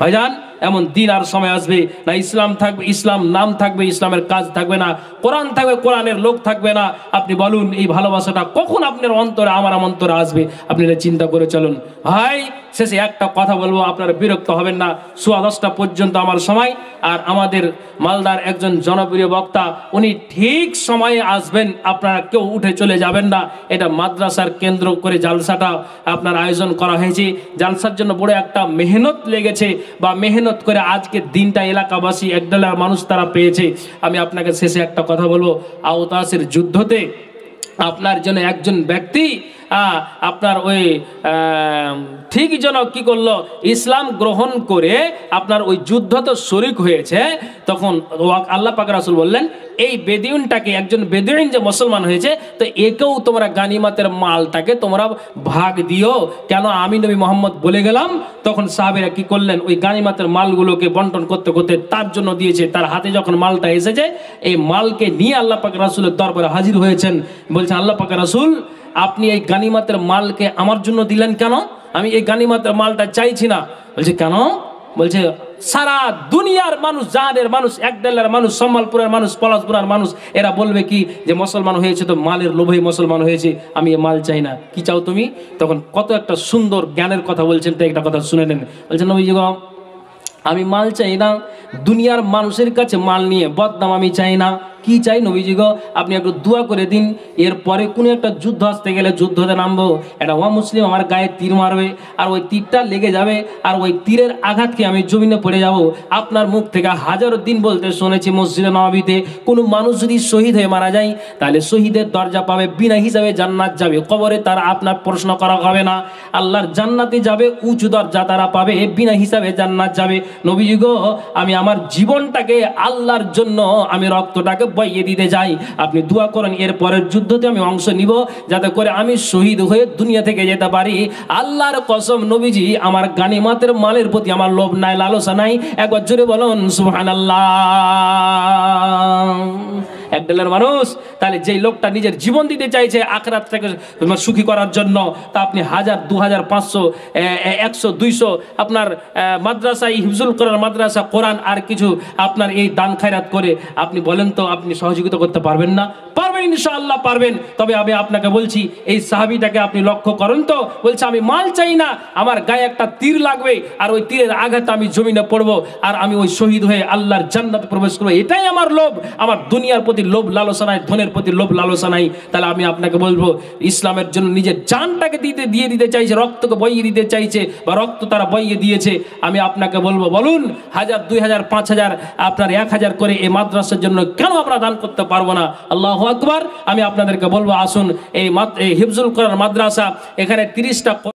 ভাইজান, এমন দিন আর সময় আসবে না ইসলাম থাকবে, ইসলাম নাম থাকবে, ইসলামের কাজ থাকবে না, কোরআন থাকবে, কোরআনের লোক থাকবে না। আপনি বলুন এই ভালোবাসাটা কখন আপনার অন্তরে আমার অন্তরে আসবে? আপনি এটা চিন্তা করে চলুন। ভাই শেষে একটা কথা বলবো, আপনারা বিরক্ত হবেন না। 10:15 পর্যন্ত আমার সময়, আর আমাদের মালদার একজন জনপ্রিয় বক্তা উনি ঠিক সময়ে আসবেন, আপনারা কেউ উঠে চলে যাবেন না। এটা মাদ্রাসার কেন্দ্র করে জালসাটা আপনার আয়োজন করা হয়েছে। জালসার জন্য বড় একটা মেহনত লেগেছে, বা মেহনত করে আজকে দিনটা এলাকাবাসী একডালার মানুষ তারা পেয়েছে। আমি আপনাকে শেষে একটা কথা বলবো, আওতাসের যুদ্ধতে আপনার জন্য একজন ব্যক্তি আপনার ওই ঠিক যেন কি করলো, ইসলাম গ্রহণ করে আপনার ওই যুদ্ধ তো শরিক হয়েছে। তখন আল্লাহ পাক রাসূল বললেন, এই বেদুইনটাকে, একজন বেদুইন যে মুসলমান হয়েছে, তো একেও তোমরা গানিমাতের মালটাকে তোমরা ভাগ দিও। কেন? আমি নবী মোহাম্মদ বলে গেলাম। তখন সাহাবীরা কি করলেন, ওই গানিমাতের মালগুলোকে বন্টন করতে করতে তার জন্য দিয়েছে। তার হাতে যখন মালটা এসেছে, এই মালকে নিয়ে আল্লাহ পাক রাসূলের দরবারে হাজির হয়েছেন। বলছেন, আল্লাহ পাক রাসূল, আপনি এই গানিমাতের মালকে আমার জন্য দিলেন কেন? আমি এই গানিমাতের মালটা চাইছি না। বলছে কেন? বলছে সারা দুনিয়ার মানুষ, জাহানের মানুষ, একডালার মানুষ, সম্বলপুরের মানুষ, পলাশপুরের মানুষ, এরা বলবে কি যে মুসলমান হয়েছে তো মালের লোভে মুসলমান হয়েছে, আমি এ মাল চাই না। কি চাও তুমি? তখন কত একটা সুন্দর জ্ঞানের কথা বলছেন, তো একটা কথা শুনে নেন। বলছেন, নবীজি গো, আমি মাল চাই না, দুনিয়ার মানুষের কাছে মাল নিয়ে বদনাম আমি চাই না। কি চাই নবীজি গো? আপনি একটু দোয়া করে দিন, এরপরে কোনো একটা যুদ্ধ আসতে গেলে যুদ্ধতে নামবো, একটা মুসলিম আমার গায়ে তীর মারবে, আর ওই তীরটা লেগে যাবে, আর ওই তীরের আঘাতকে আমি জমিনে পড়ে যাব। আপনার মুখ থেকে হাজারো দিন বলতে শুনেছি, মসজিদে নববীতে কোনো মানুষ যদি শহীদ হয়ে মারা যায়, তাহলে শহীদের দরজা পাবে, বিনা হিসাবে জান্নাত যাবে। কবরে তারা আপনার প্রশ্ন করা হবে না, আল্লাহর জান্নাতে যাবে, উঁচু দরজা তারা পাবে, বিনা হিসাবে জান্নাত যাবে। নবীজি গো, আমি আমার জীবনটাকে আল্লাহর জন্য আমি রক্তটাকে বইয়ে দিতে যাই, আপনি দোয়া করেন এর পরের যুদ্ধতে আমি অংশ নিব, যাতে করে আমি শহীদ হয়ে দুনিয়া থেকে যেতে পারি। আল্লাহর কসম নবীজি, আমার গানিমাতের মালের প্রতি আমার লোভ নাই, লালসা নাই। একবার জোরে বলুন সুবহানাল্লাহ। একডালের মানুষ, তাহলে যেই লোকটা নিজের জীবন দিতে চাইছে আখিরাতটাকে সুখী করার জন্য, তা আপনি 1000, 2000, 500, 100, 200 আপনার মাদ্রাসা, হিফজুল কোরআন মাদ্রাসা, কোরআন আর কিছু আপনার এই দান খায়রাত করে আপনি বলেন তো আপনি সহযোগিতা করতে পারবেন না? পারবেন ইনশাআল্লাহ পারবেন। তবে আমি আপনাকে বলছি এই সাহাবীটাকে আপনি লক্ষ্য করেন তো, বলছে আমি মাল চাই না, আমার গায়ে একটা তীর লাগবে আর ওই তীরের আঘাতে আমি জমিনে পড়বো আর আমি ওই শহীদ হয়ে আল্লাহর জান্নাতে প্রবেশ করবো, এটাই আমার লোভ। আমার দুনিয়ার প্রতি লোভ লালসা নাই, ধনের প্রতি লোভ লালসা নাই। তাহলে আমি আপনাকে বলবো ইসলামের জন্য নিজের জানটাকে দিয়ে দিতে চাইছে, রক্তকে বইয়ে দিতে চাইছে বা রক্ত তারা বইয়ে দিয়েছে। আমি আপনাকে বলবো বলুন 1000, 2000, 5000, আপনার 1000 করে এই মাদ্রাসার জন্য কেন আমরা দান করতে পারবো না? আল্লাহু আকবার। আমি আপনাদেরকে বলবো আসুন এই হিফজুল কোরআন মাদ্রাসা, এখানে 30টা